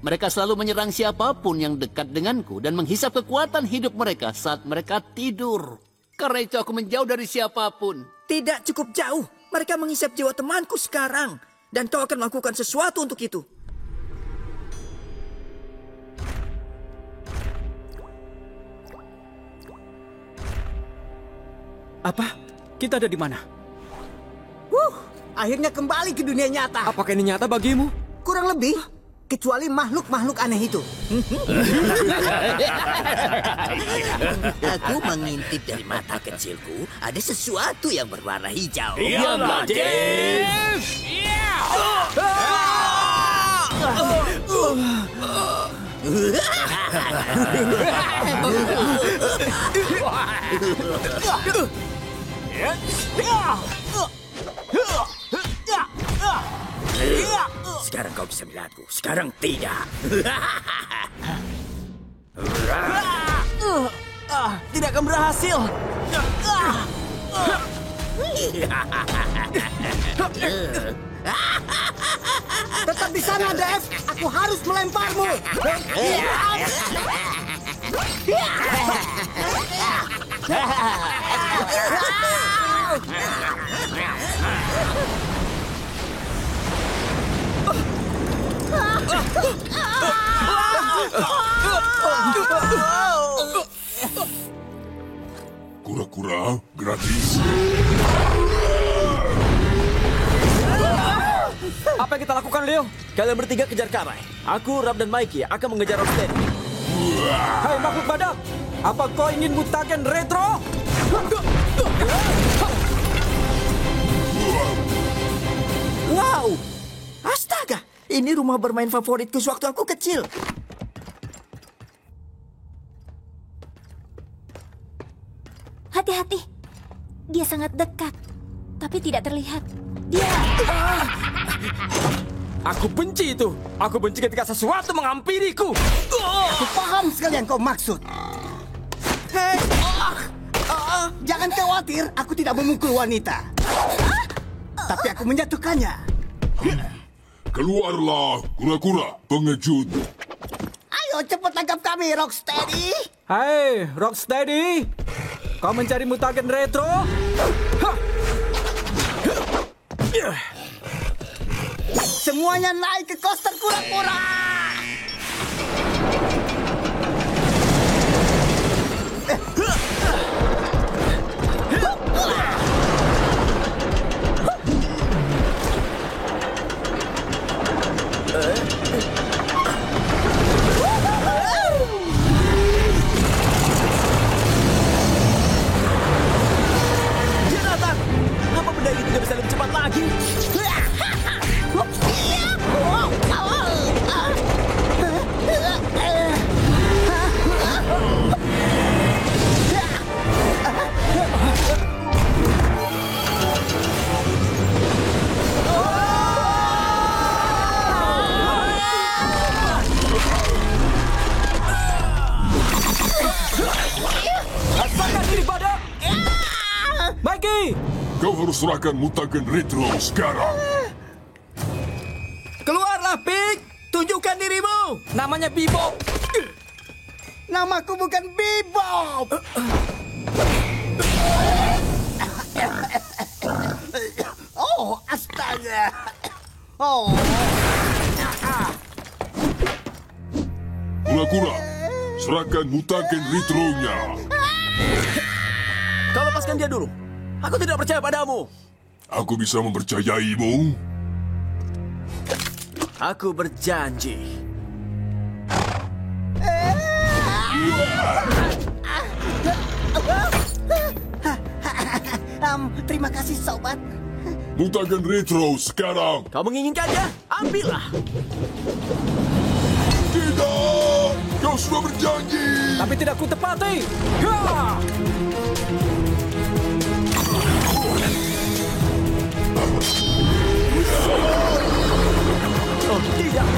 Mereka selalu menyerang siapapun yang dekat denganku dan menghisap kekuatan hidup mereka saat mereka tidur. Karena itu aku menjauh dari siapapun. Tidak cukup jauh. Mereka menghisap jiwa temanku sekarang. Dan kau akan melakukan sesuatu untuk itu. Apa? Kita ada di mana? Akhirnya kembali ke dunia nyata. Apakah ini nyata bagimu? Kurang lebih, kecuali makhluk-makhluk aneh itu. Aku mengintip dari mata kecilku, ada sesuatu yang berwarna hijau. Iyalah, Dave! Sekarang kau bisa melihatku, sekarang tidak. Tidak akan berhasil. Tetap di sana, Dave. Aku harus melemparmu. Kura-kura gratis. Apa yang kita lakukan, Leo? Kalian bertiga kejar Karai. Aku, Rap, dan Mikey akan mengejar Rocksteady. Hai makhluk badak, apa kau ingin mutagen retro? Wow, astaga, ini rumah bermain favoritku sewaktu aku kecil. Hati-hati. Dia sangat dekat, tapi tidak terlihat. Dia... Aku benci itu. Aku benci ketika sesuatu menghampiriku. Aku paham sekali yang kau maksud. Hei, jangan khawatir, aku tidak memukul wanita. Tapi aku menjatuhkannya. Keluarlah, kura-kura pengecut. Ayo cepat tangkap kami, Rocksteady. Hai Rocksteady, kau mencari mutagen retro? Semuanya naik ke koster kura-kura. Dia datang. Apa benda ini tidak bisa lebih cepat lagi? Rasakan diri badak. Mikey, Kau harus serahkan mutagen retro sekarang. Keluarlah, Pig. Tunjukkan dirimu. namanya Bebop. Namaku bukan Bebop. Oh, astaga. Oh. Kura-kura, serahkan mutagen retronya. Kau lepaskan dia dulu. Aku tidak percaya padamu. Aku bisa mempercayaimu. Aku berjanji. Terima kasih, sobat. Mutagen retro sekarang. Kau menginginkannya? Ambillah. Tidak, kau sudah berjanji. Tapi tidak ku tepati. Ha! Oh, tidak.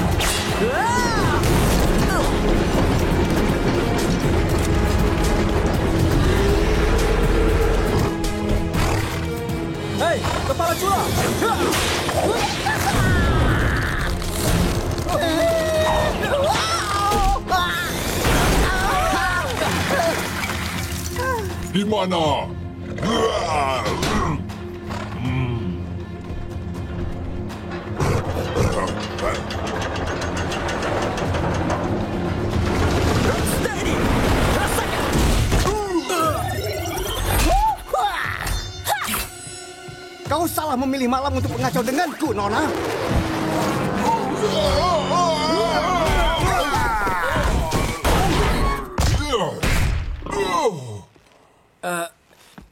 Hei, kepala cula. Di mana? Kau salah memilih malam untuk mengacau denganku, Nona.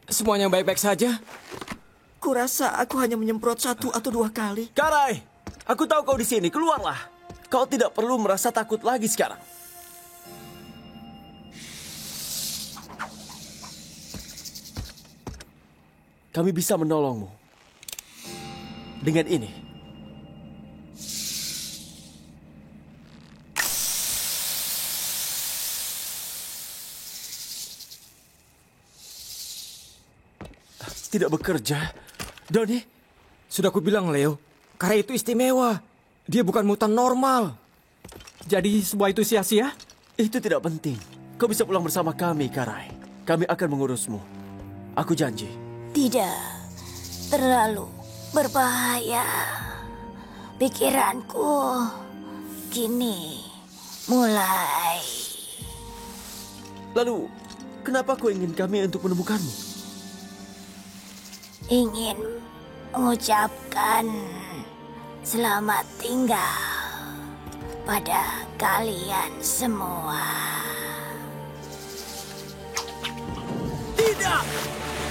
Semuanya baik-baik saja? Kurasa aku hanya menyemprot 1 atau 2 kali. Karai, aku tahu kau di sini. Keluarlah. Kau tidak perlu merasa takut lagi sekarang. Kami bisa menolongmu. Dengan ini. Tidak bekerja. Doni? Sudah kubilang, Leo. Karai itu istimewa. Dia bukan mutan normal. Jadi semua itu sia-sia? Itu tidak penting. Kau bisa pulang bersama kami, Karai. Kami akan mengurusmu. Aku janji. Tidak. Terlalu berbahaya. Pikiranku kini mulai. Lalu, kenapa kau ingin kami untuk menemukanmu? Ingin mengucapkan selamat tinggal pada kalian semua. Tidak!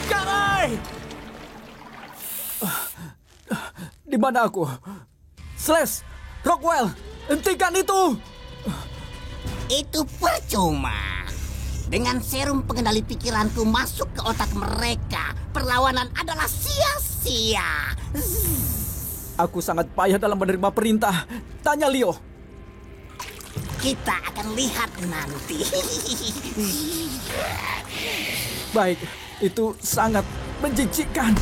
Karai! Di mana aku? Slash! Rockwell! Hentikan itu! Itu percuma. Dengan serum pengendali pikiranku masuk ke otak mereka, perlawanan adalah sia-sia. Aku sangat payah dalam menerima perintah. Tanya Leo. Kita akan lihat nanti. Baik, itu sangat menjijikkan.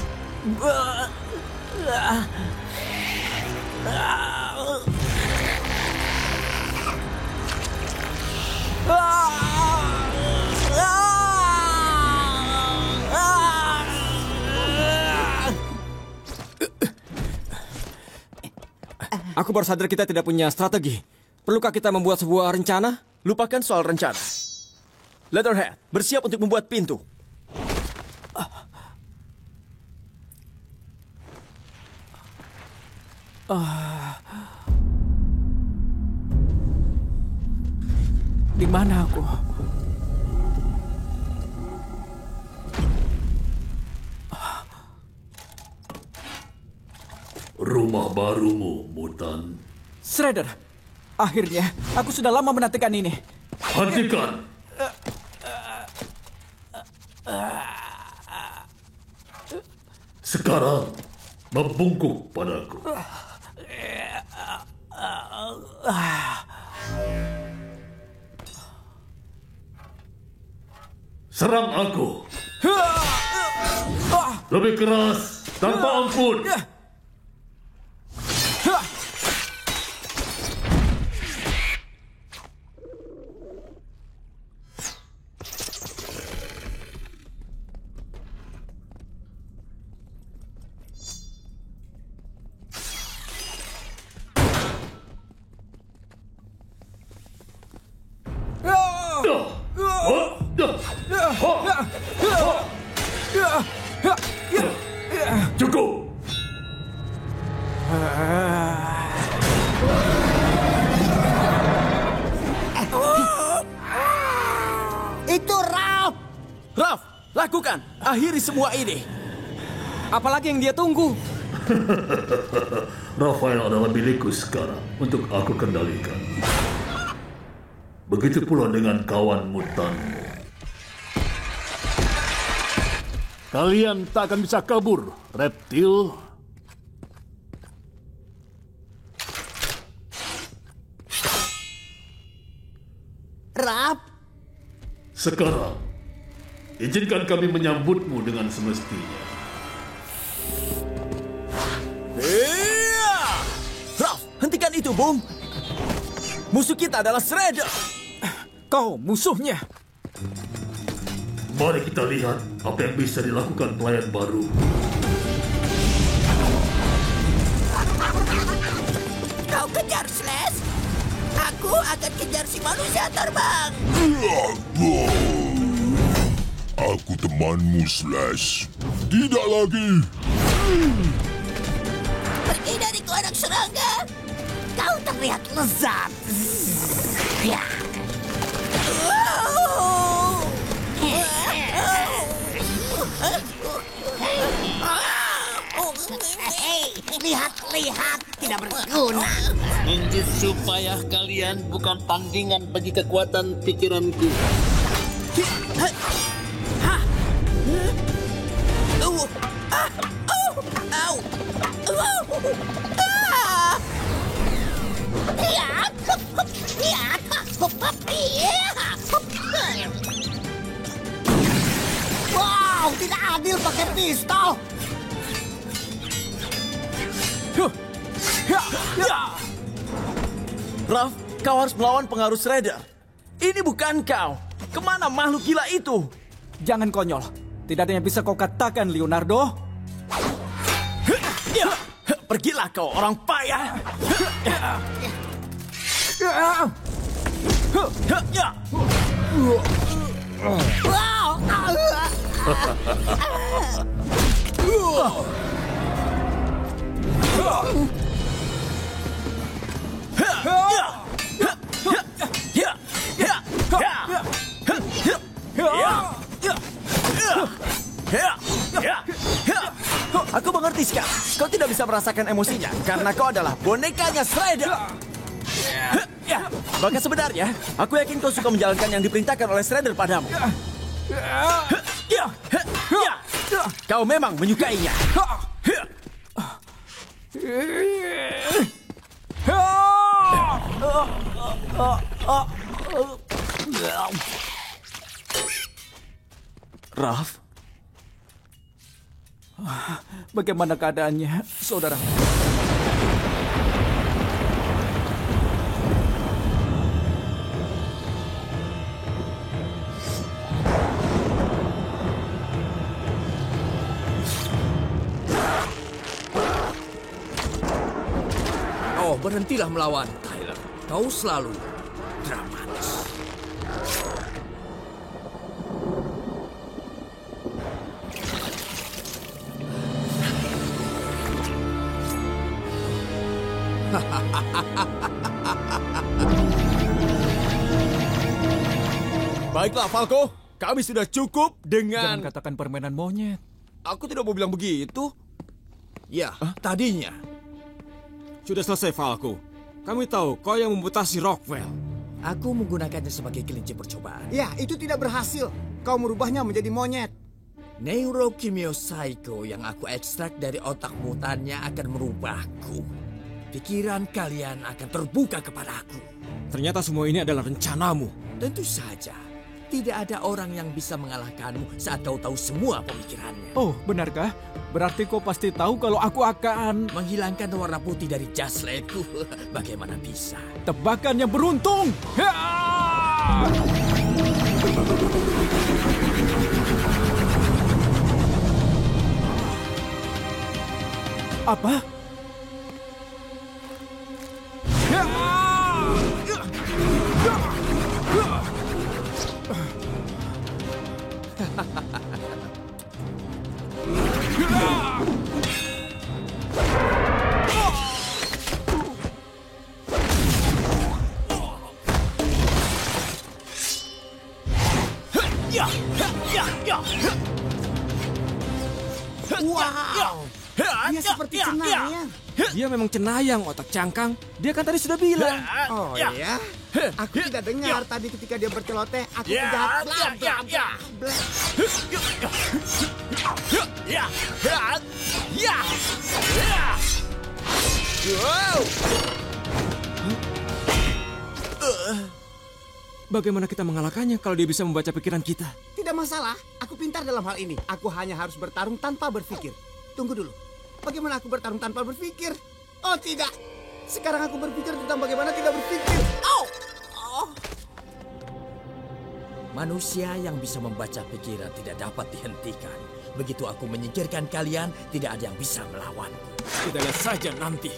Aku baru sadar kita tidak punya strategi. Perlukah kita membuat sebuah rencana? Lupakan soal rencana. Leatherhead, bersiap untuk membuat pintu. Di mana aku? Rumah barumu, mutan. Shredder, akhirnya aku sudah lama menantikan ini. Hentikan! Sekarang, membungkuk padaku. Serang aku. Lebih keras, tanpa ampun. Cukup. Itu Raph. Raph, lakukan. Akhiri semua ini. Apalagi yang dia tunggu? Rafael adalah milikku sekarang untuk aku kendalikan. Begitu pula dengan kawan mutanmu. Kalian tak akan bisa kabur, reptil. Raph. Sekarang, izinkan kami menyambutmu dengan semestinya. Raph, hentikan itu, Boom. Musuh kita adalah Shredder. Kau musuhnya. Mari kita lihat apa yang bisa dilakukan pelayan baru. Kau kejar Slash. Aku akan kejar si manusia terbang. Aku temanmu, Slash. Tidak lagi. Pergi dariku, anak serangga. Kau terlihat lezat. Ya. Lihat, tidak berguna. Ninjutsu payah kalian bukan tandingan bagi kekuatan pikiranku. Wow, tidak adil pakai pistol. Ralph, kau harus melawan pengaruh Shredder. Ini bukan kau. Kemana makhluk gila itu? Jangan konyol. Tidak ada yang bisa kau katakan, Leonardo. Pergilah kau, orang payah. Aku mengerti sekarang. Kau tidak bisa merasakan emosinya karena kau adalah bonekanya Shredder. Bahkan sebenarnya, aku yakin kau suka menjalankan yang diperintahkan oleh Shredder padamu. Kau memang menyukainya. Ralph, bagaimana keadaannya, saudara? Oh, berhentilah melawan, Tyler. Kau selalu dramatis. Baiklah, Falco. Kami sudah cukup dengan... Jangan katakan permainan monyet. Aku tidak mau bilang begitu. Ya, tadinya. Sudah selesai, Falco. Kami tahu kau yang memutasi Rockwell. Aku menggunakannya sebagai kelinci percobaan. Ya, itu tidak berhasil. Kau merubahnya menjadi monyet. Neurokimio Psycho yang aku ekstrak dari otak mutannya akan merubahku. Pikiran kalian akan terbuka kepadaku. Ternyata semua ini adalah rencanamu. Tentu saja. Tidak ada orang yang bisa mengalahkanmu saat kau tahu semua pemikirannya. Oh, benarkah? Berarti kau pasti tahu kalau aku akan... menghilangkan warna putih dari jas labku. Bagaimana bisa? Tebakan yang beruntung! Apa? Wow, dia seperti cenayang. Dia memang cenayang, otak cangkang. Dia kan tadi sudah bilang. Oh iya? Aku tidak dengar tadi ketika dia berceloteh. Aku penjahat. Bagaimana kita mengalahkannya kalau dia bisa membaca pikiran kita? Tidak masalah, aku pintar dalam hal ini. Aku hanya harus bertarung tanpa berpikir. Tunggu dulu, bagaimana aku bertarung tanpa berpikir? Oh tidak, sekarang aku berpikir tentang bagaimana tidak berpikir. Oh! Manusia yang bisa membaca pikiran tidak dapat dihentikan. Begitu aku menyingkirkan kalian, tidak ada yang bisa melawanku. Kita lihat saja nanti.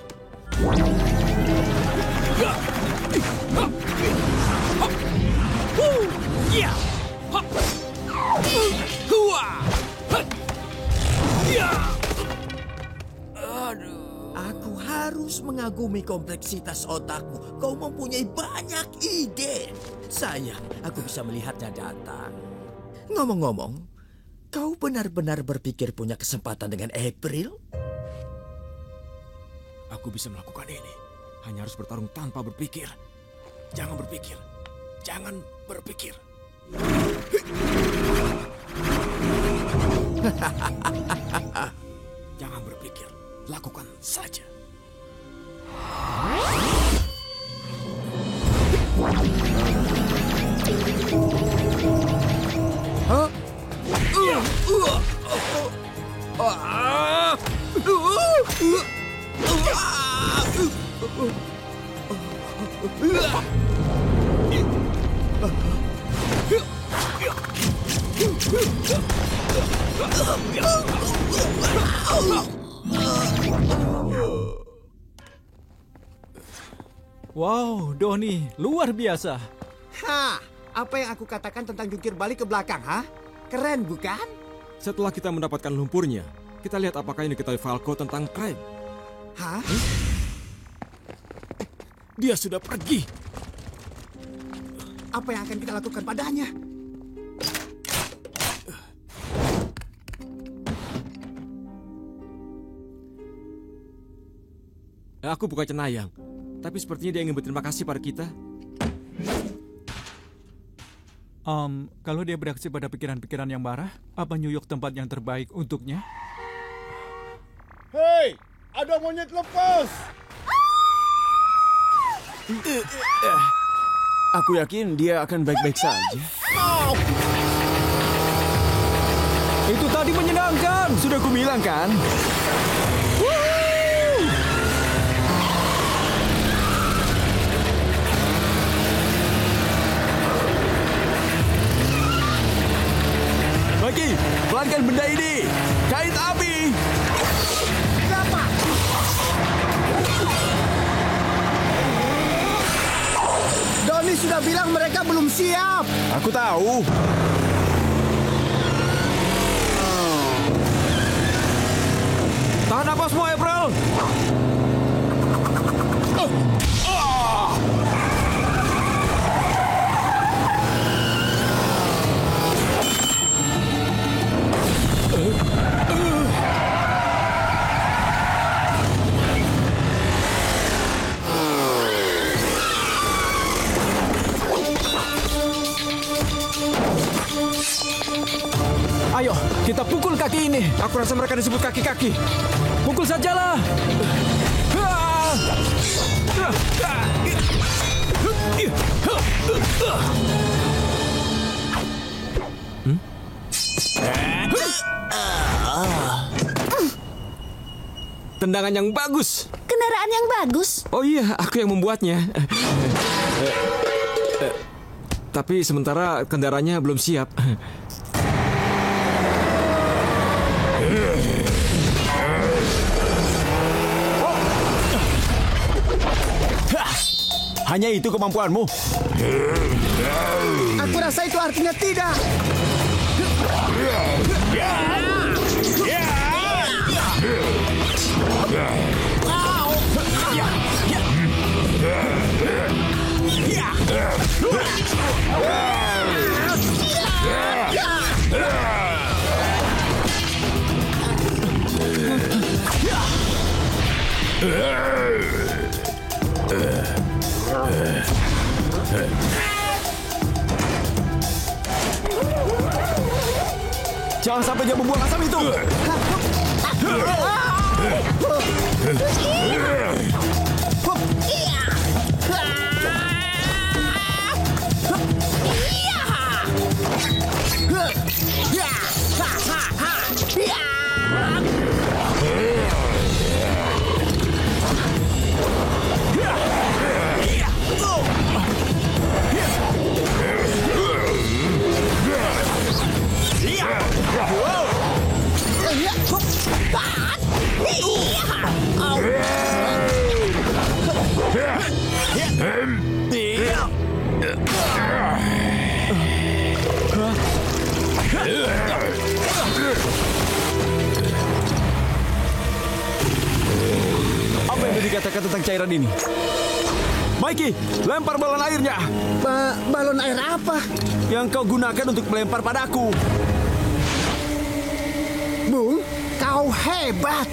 harus mengagumi kompleksitas otakmu. Kau mempunyai banyak ide. Sayang, aku bisa melihatnya datang. Ngomong-ngomong, kau benar-benar berpikir punya kesempatan dengan April? Aku bisa melakukan ini. Hanya harus bertarung tanpa berpikir. Jangan berpikir. Jangan berpikir. Jangan berpikir. Lakukan saja. Hah? Wow, Doni, luar biasa. Ha, apa yang aku katakan tentang jungkir balik ke belakang, ha? Keren, bukan? Setelah kita mendapatkan lumpurnya, kita lihat apakah yang diketahui Falco tentang Craig. Hah? Dia sudah pergi. Apa yang akan kita lakukan padanya? Aku bukan cenayang, tapi sepertinya dia ingin berterima kasih pada kita. Kalau dia bereaksi pada pikiran-pikiran yang marah, apa New York tempat yang terbaik untuknya? Hei, ada monyet lepas! Aku yakin dia akan baik-baik saja. Itu tadi menyenangkan. Sudah kubilang kan? Bagi, pelankan benda ini. Kait api. Kenapa? Doni sudah bilang mereka belum siap. Aku tahu. Tahan napasmu, April. Ayo, kita pukul kaki ini. Aku rasa mereka disebut kaki-kaki. Pukul sajalah. Tendangan yang bagus. Kendaraan yang bagus. Oh iya, aku yang membuatnya. Tapi sementara kendaraannya belum siap. Hanya itu kemampuanmu? Aku rasa itu artinya tidak. Jangan sampai dia membuang asap itu. dikatakan tentang cairan ini? Mikey, lempar balon airnya. Balon air apa? Yang kau gunakan untuk melempar padaku. Bung, kau hebat.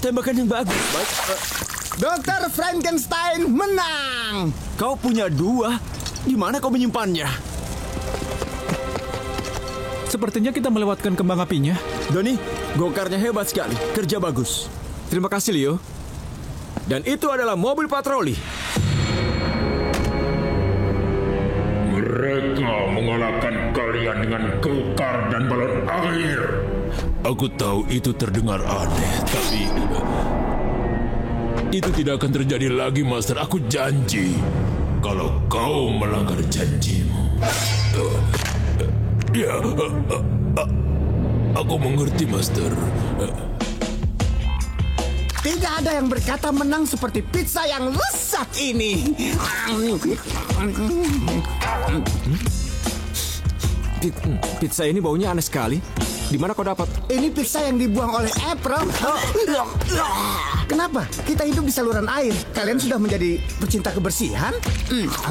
Tembakan yang bagus. Dr. Frankenstein menang. Kau punya 2. Di mana kau menyimpannya? Sepertinya kita melewatkan kembang apinya. Doni, gokarnya hebat sekali. Kerja bagus. Terima kasih, Leo. Dan itu adalah mobil patroli. Mereka mengalahkan kalian dengan gokar dan balon air. Aku tahu itu terdengar aneh, tapi itu tidak akan terjadi lagi, Master. Aku janji. Kalau kau melanggar janjimu. Ya, aku mengerti, Master. Tidak ada yang berkata menang seperti pizza yang lezat ini. Pizza ini baunya aneh sekali. Di mana kau dapat? Ini pizza yang dibuang oleh April. Kenapa? Kita hidup di saluran air. Kalian sudah menjadi pecinta kebersihan?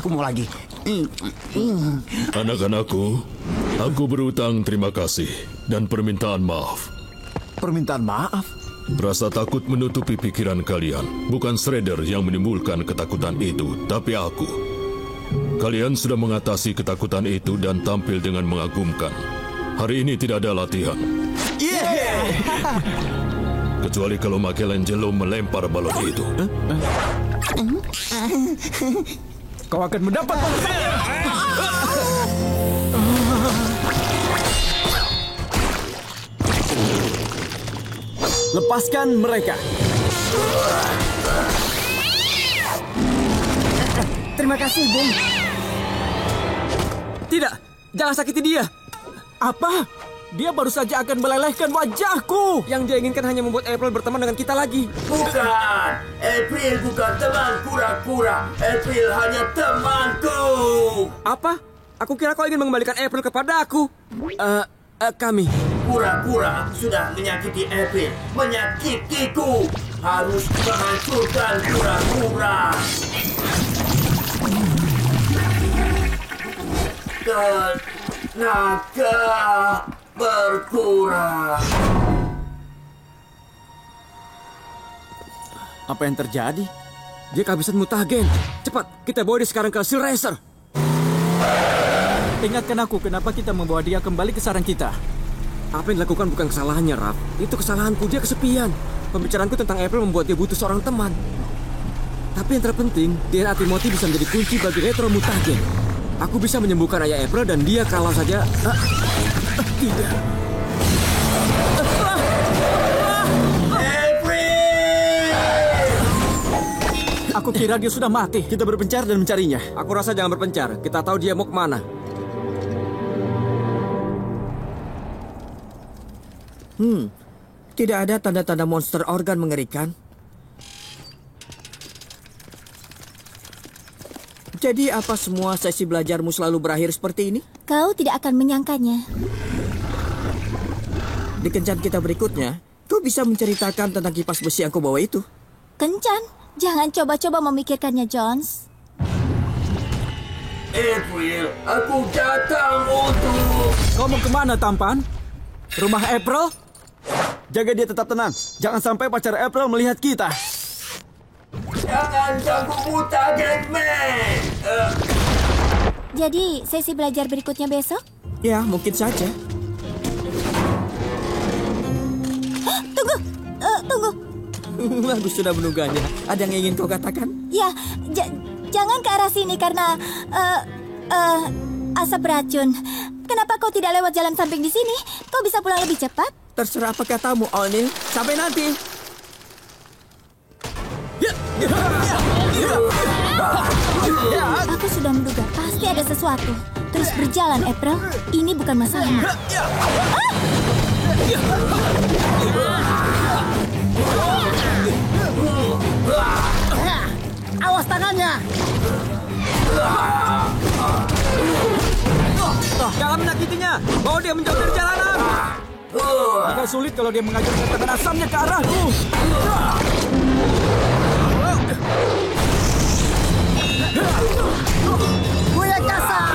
Aku mau lagi. Anak-anakku, aku berutang terima kasih dan permintaan maaf. Permintaan maaf? Rasa takut menutupi pikiran kalian. Bukan Shredder yang menimbulkan ketakutan itu, tapi aku. Kalian sudah mengatasi ketakutan itu dan tampil dengan mengagumkan. Hari ini tidak ada latihan. Kecuali kalau Michelangelo melempar balon itu. Kau akan mendapat Lepaskan mereka. Terima kasih, Bung. Tidak, jangan sakiti dia. Apa? Dia baru saja akan melelehkan wajahku. Yang dia inginkan hanya membuat April berteman dengan kita lagi. Bukan, April bukan teman pura-pura. April hanya temanku. Apa? Aku kira kau ingin mengembalikan April kepada aku. Kami. Pura-pura sudah menyakiti April. Menyakitiku. Harus menghancurkan pura-pura. Tenaga berkurang. Apa yang terjadi? Dia kehabisan mutagen. Cepat, kita bawa dia sekarang ke Steel Racer. Ingatkan aku kenapa kita membawa dia kembali ke sarang kita. Apa yang dilakukan bukan kesalahannya, Raf. Itu kesalahanku, dia kesepian. Pembicaraanku tentang April membuat dia butuh seorang teman. Tapi yang terpenting, DNA Timothy bisa menjadi kunci bagi retro mutagen. Aku bisa menyembuhkan ayah April dan dia kalau saja... tidak. Aku kira dia sudah mati. Kita berpencar dan mencarinya. Aku rasa jangan berpencar. Kita tahu dia mau kemana. Tidak ada tanda-tanda monster organ mengerikan. Jadi apa semua sesi belajarmu selalu berakhir seperti ini? Kau tidak akan menyangkanya. Di kencan kita berikutnya, kau bisa menceritakan tentang kipas besi yang kau bawa itu. Kencan? Jangan coba-coba memikirkannya, Jones. April, aku datang untuk... Kau mau kemana, Tampan? Rumah April? Jaga dia tetap tenang. Jangan sampai pacar April melihat kita. Jangan ganggu Mutagen Man. Jadi, sesi belajar berikutnya besok? Ya, mungkin saja. Tunggu. Aku sudah menungganya. Ada yang ingin kau katakan? Ya, jangan ke arah sini karena asap beracun. Kenapa kau tidak lewat jalan samping di sini? Kau bisa pulang lebih cepat. Terserah apa katamu, O'Neill. Sampai nanti. Aku sudah menduga pasti ada sesuatu. Terus berjalan, April. Ini bukan masalahmu. Awas tangannya. Jangan menyakitinya. Bawa dia menjauh dari jalanan. Agak sulit kalau dia mengajukan tangan asamnya ke arahku. Buaya kasar.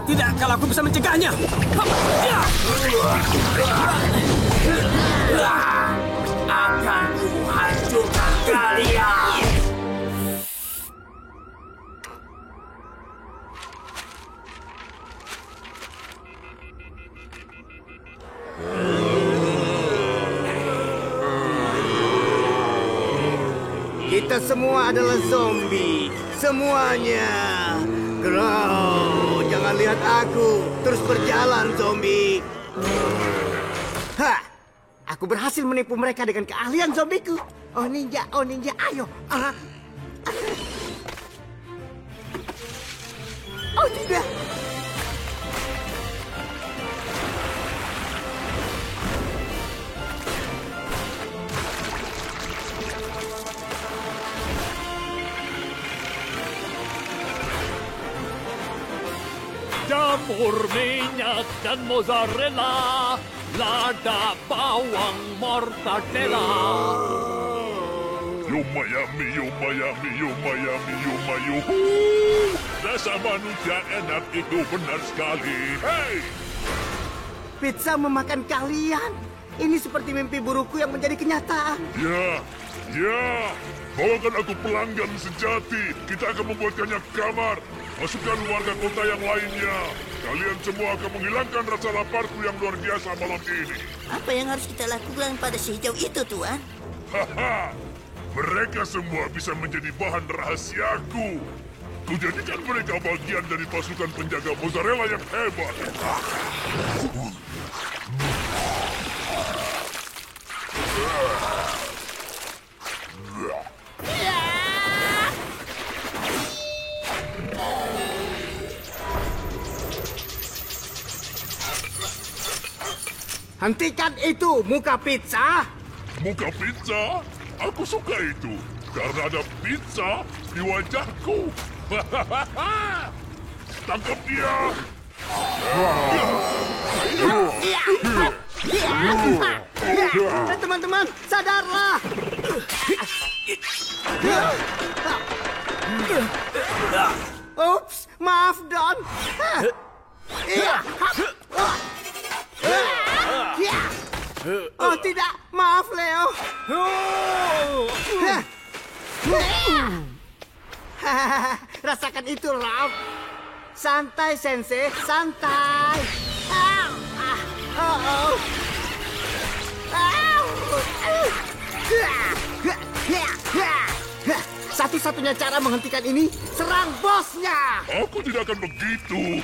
Tidak, kalau aku bisa mencegahnya. Akan kuhancurkan kalian. Kita semua adalah zombie. Semuanya. Grow, jangan lihat aku. Terus berjalan, zombie. Hah, aku berhasil menipu mereka dengan keahlian zombiku. Oh ninja, ayo. Oh tidak. Jamur, minyak, dan mozzarella, lada, bawang, mortadella. Yumayami, yumayami, yumayami, yumayuhu. Rasa manusia enak itu benar sekali. Hei! Pizza memakan kalian. Ini seperti mimpi burukku yang menjadi kenyataan. Ya. Bawakan aku pelanggan sejati. Kita akan membuatkannya kamar. Masukkan warga kota yang lainnya. Kalian semua akan menghilangkan rasa laparku yang luar biasa malam ini. Apa yang harus kita lakukan pada si hijau itu, Tuan? Haha, mereka semua bisa menjadi bahan rahasiaku. Kujadikan mereka bagian dari pasukan penjaga mozzarella yang hebat. Hentikan itu, muka pizza! Muka pizza? Aku suka itu. Karena ada pizza di wajahku. Tangkap dia! Teman-teman, sadarlah! Ups, maaf, Don. Oh tidak, maaf Leo. Rasakan itu, Ralph. Santai, Sensei, santai. Satu-satunya cara menghentikan ini, serang bosnya. Aku tidak akan begitu.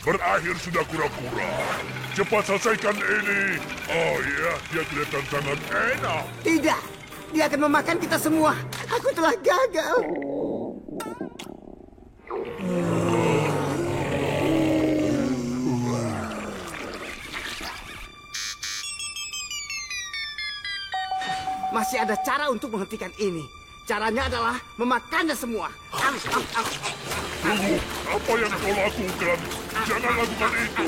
Berakhir sudah kura-kura. Cepat selesaikan ini. Oh iya, dia kelihatan sangat enak. Tidak, dia akan memakan kita semua. Aku telah gagal. Masih ada cara untuk menghentikan ini. Caranya adalah memakannya semua. Tunggu, apa yang kau lakukan? Jangan lakukan itu.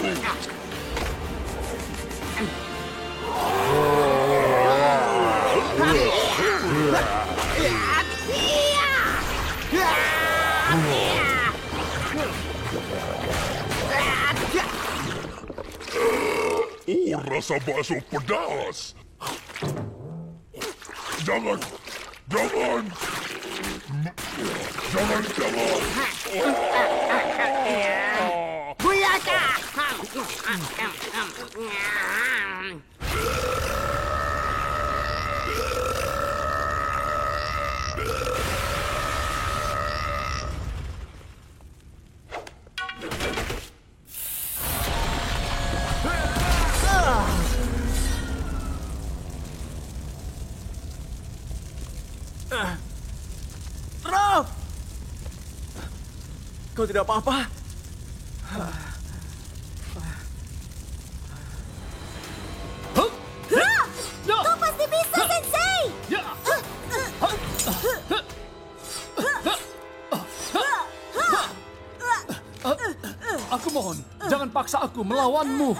Oh, rasa bakso pedas. Jangan. Buyaka! Kau tidak apa-apa? Kau pasti bisa, Sensei! Aku mohon, jangan paksa aku melawanmu.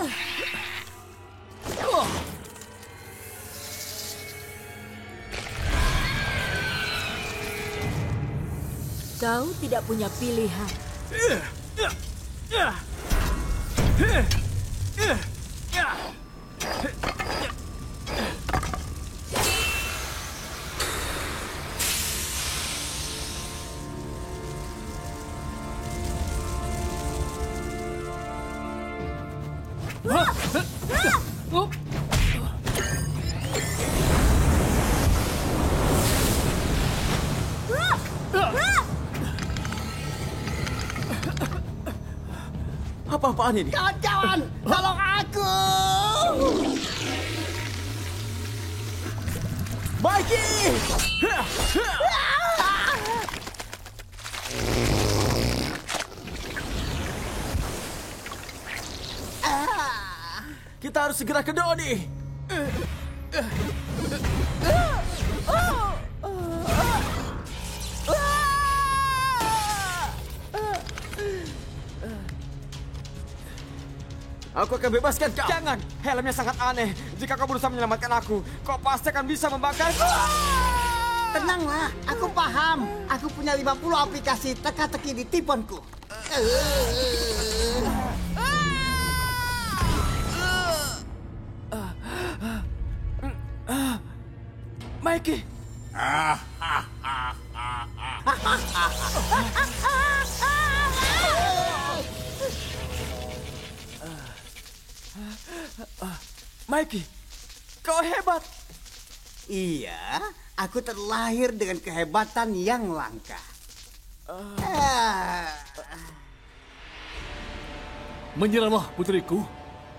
Kau tidak punya pilihan. Apa-apaan ini? Kawan-kawan, tolong aku! Mikey! Kita harus segera ke Doni. Aku akan bebaskan kau. Jangan, helmnya sangat aneh. Jika kau berusaha menyelamatkan aku, kau pasti akan bisa membakarku. Tenanglah, aku paham. Aku punya 50 aplikasi teka-teki di tiponku. Mikey. Mikey, kau hebat. Iya, aku terlahir dengan kehebatan yang langka. Menyerahlah, putriku.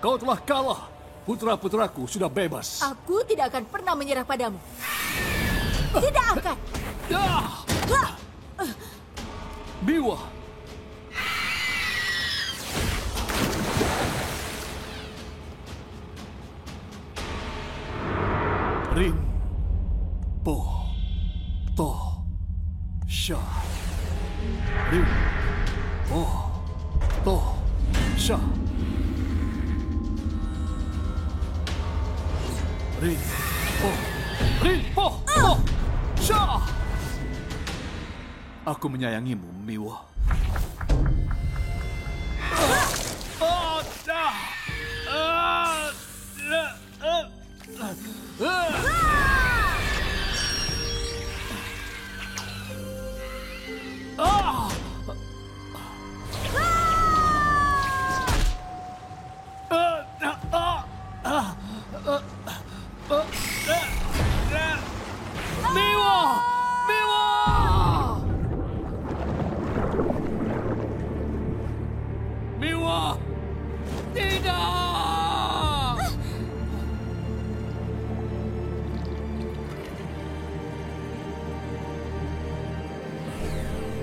Kau telah kalah. Putra-putraku sudah bebas. Aku tidak akan pernah menyerah padamu. Tidak akan. Miwa. Rin, Po, To, Sha. Rin, Po, To, Sha. Rin, Po, To, Sha. Aku menyayangimu, Miwa.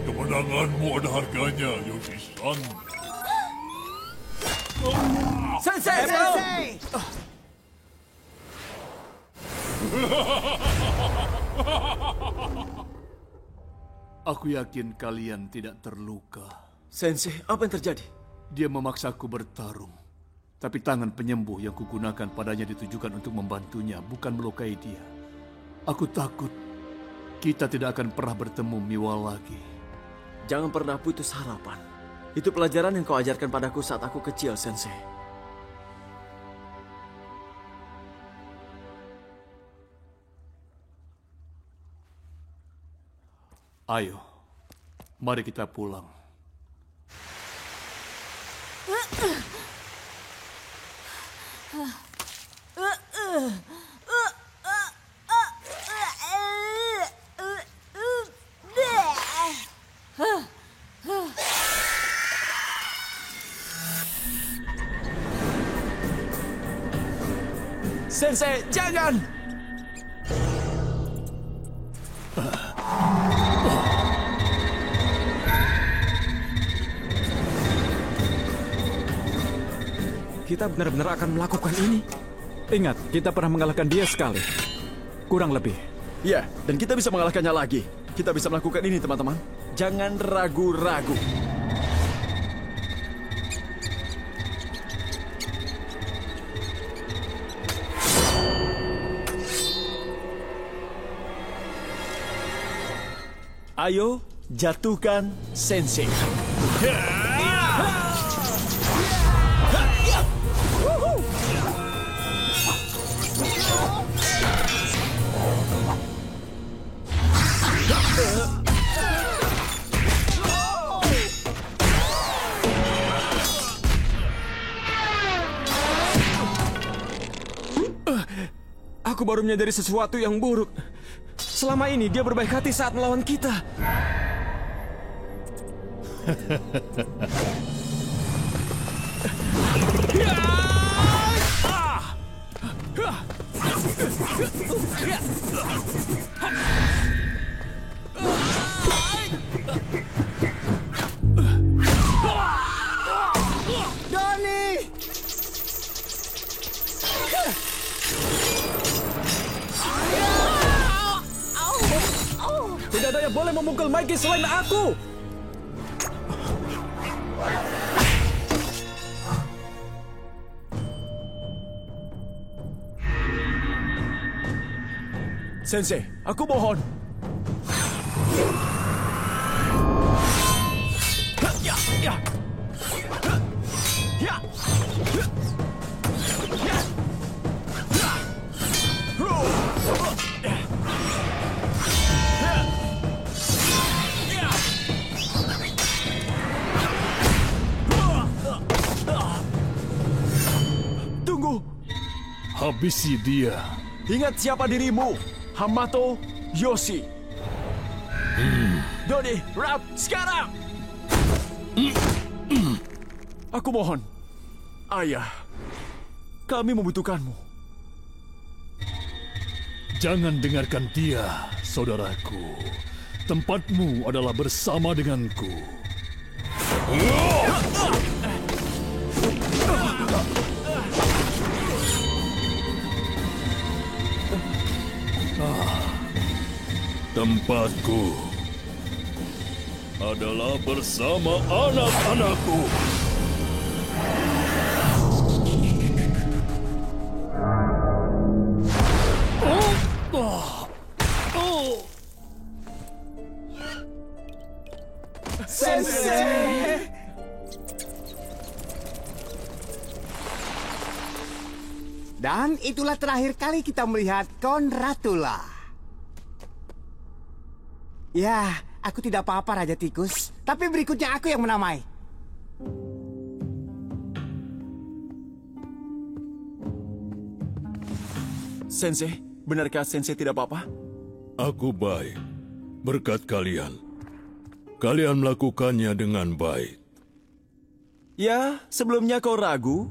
Kemenanganmu ada harganya, Yogi-san. Sensei! Sensei! Aku yakin kalian tidak terluka. Sensei, apa yang terjadi? Dia memaksaku bertarung. Tapi tangan penyembuh yang kugunakan padanya ditujukan untuk membantunya, bukan melukai dia. Aku takut kita tidak akan pernah bertemu Miwa lagi. Jangan pernah putus harapan. Itu pelajaran yang kau ajarkan padaku saat aku kecil, Sensei. Ayo, mari kita pulang. Sensei, jangan! kita benar-benar akan melakukan ini? Ingat, kita pernah mengalahkan dia sekali. Kurang lebih. Ya, dan kita bisa mengalahkannya lagi. Kita bisa melakukan ini, teman-teman. Jangan ragu-ragu. Ayo, jatuhkan Sensei. Aku baru menyadari sesuatu yang buruk. Selama ini dia berbaik hati saat melawan kita. Doni! Tidak ada yang boleh memukul Mikey selain aku. Sensei, aku mohon. Tunggu. Habisi dia. Ingat siapa dirimu, Hamato Yoshi. Doni, Raph, sekarang! Aku mohon. Ayah, kami membutuhkanmu. Jangan dengarkan dia, saudaraku. Tempatmu adalah bersama denganku. Tempatku adalah bersama anak-anakku. Sensei! Dan itulah terakhir kali kita melihat Konratula. Ya, aku tidak apa-apa, Raja Tikus. Tapi berikutnya aku yang menamai. Sensei, benarkah Sensei tidak apa-apa? Aku baik. Berkat kalian. Kalian melakukannya dengan baik. Ya, sebelumnya kau ragu.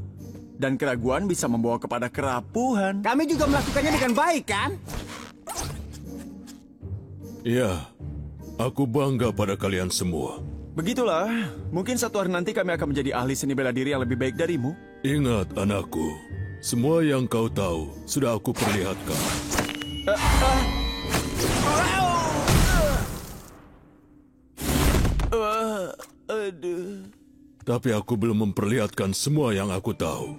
Dan keraguan bisa membawa kepada kerapuhan. Kami juga melakukannya dengan baik, kan? Ya, aku bangga pada kalian semua. Begitulah, mungkin satu hari nanti kami akan menjadi ahli seni bela diri yang lebih baik darimu. Ingat, anakku. Semua yang kau tahu sudah aku perlihatkan. Aduh. Tapi aku belum memperlihatkan semua yang aku tahu.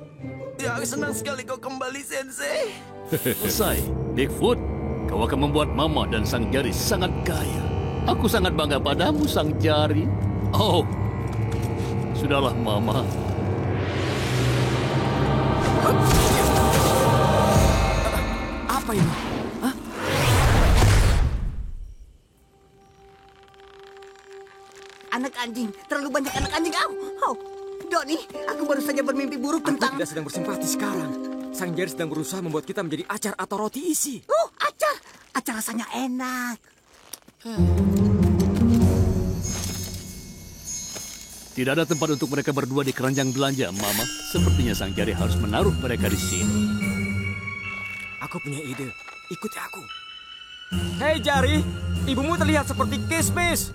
Ya, senang sekali kau kembali, Sensei. Selesai, Bigfoot. Kau akan membuat Mama dan Sang Jari sangat kaya. Aku sangat bangga padamu, Sang Jari. Oh, sudahlah, Mama. Apa ini? Hah? Anak anjing, terlalu banyak anak anjing. Oh, Doni, aku baru saja bermimpi buruk tentang... Aku tidak sedang bersimpati sekarang. Sang Jari sedang berusaha membuat kita menjadi acar atau roti isi. Acar! Acar rasanya enak. Tidak ada tempat untuk mereka berdua di keranjang belanja, Mama. Sepertinya Sang Jari harus menaruh mereka di sini. Aku punya ide. Ikuti aku. Hei Jari, ibumu terlihat seperti kismis.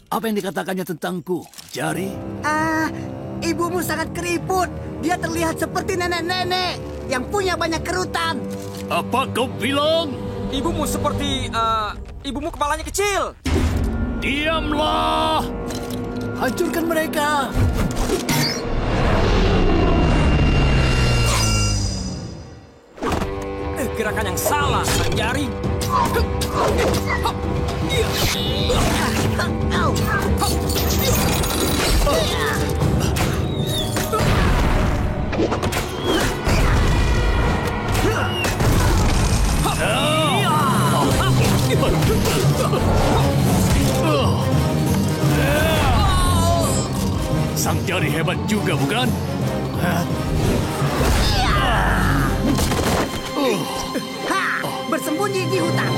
Apa yang dikatakannya tentangku, Jari? Ibumu sangat keriput. Dia terlihat seperti nenek-nenek yang punya banyak kerutan. Apa kau bilang? Ibumu seperti... ibumu kepalanya kecil. Diamlah! Hancurkan mereka! Gerakan yang salah, Sanjari. Sang jari hebat juga, bukan? Bersembunyi di hutan.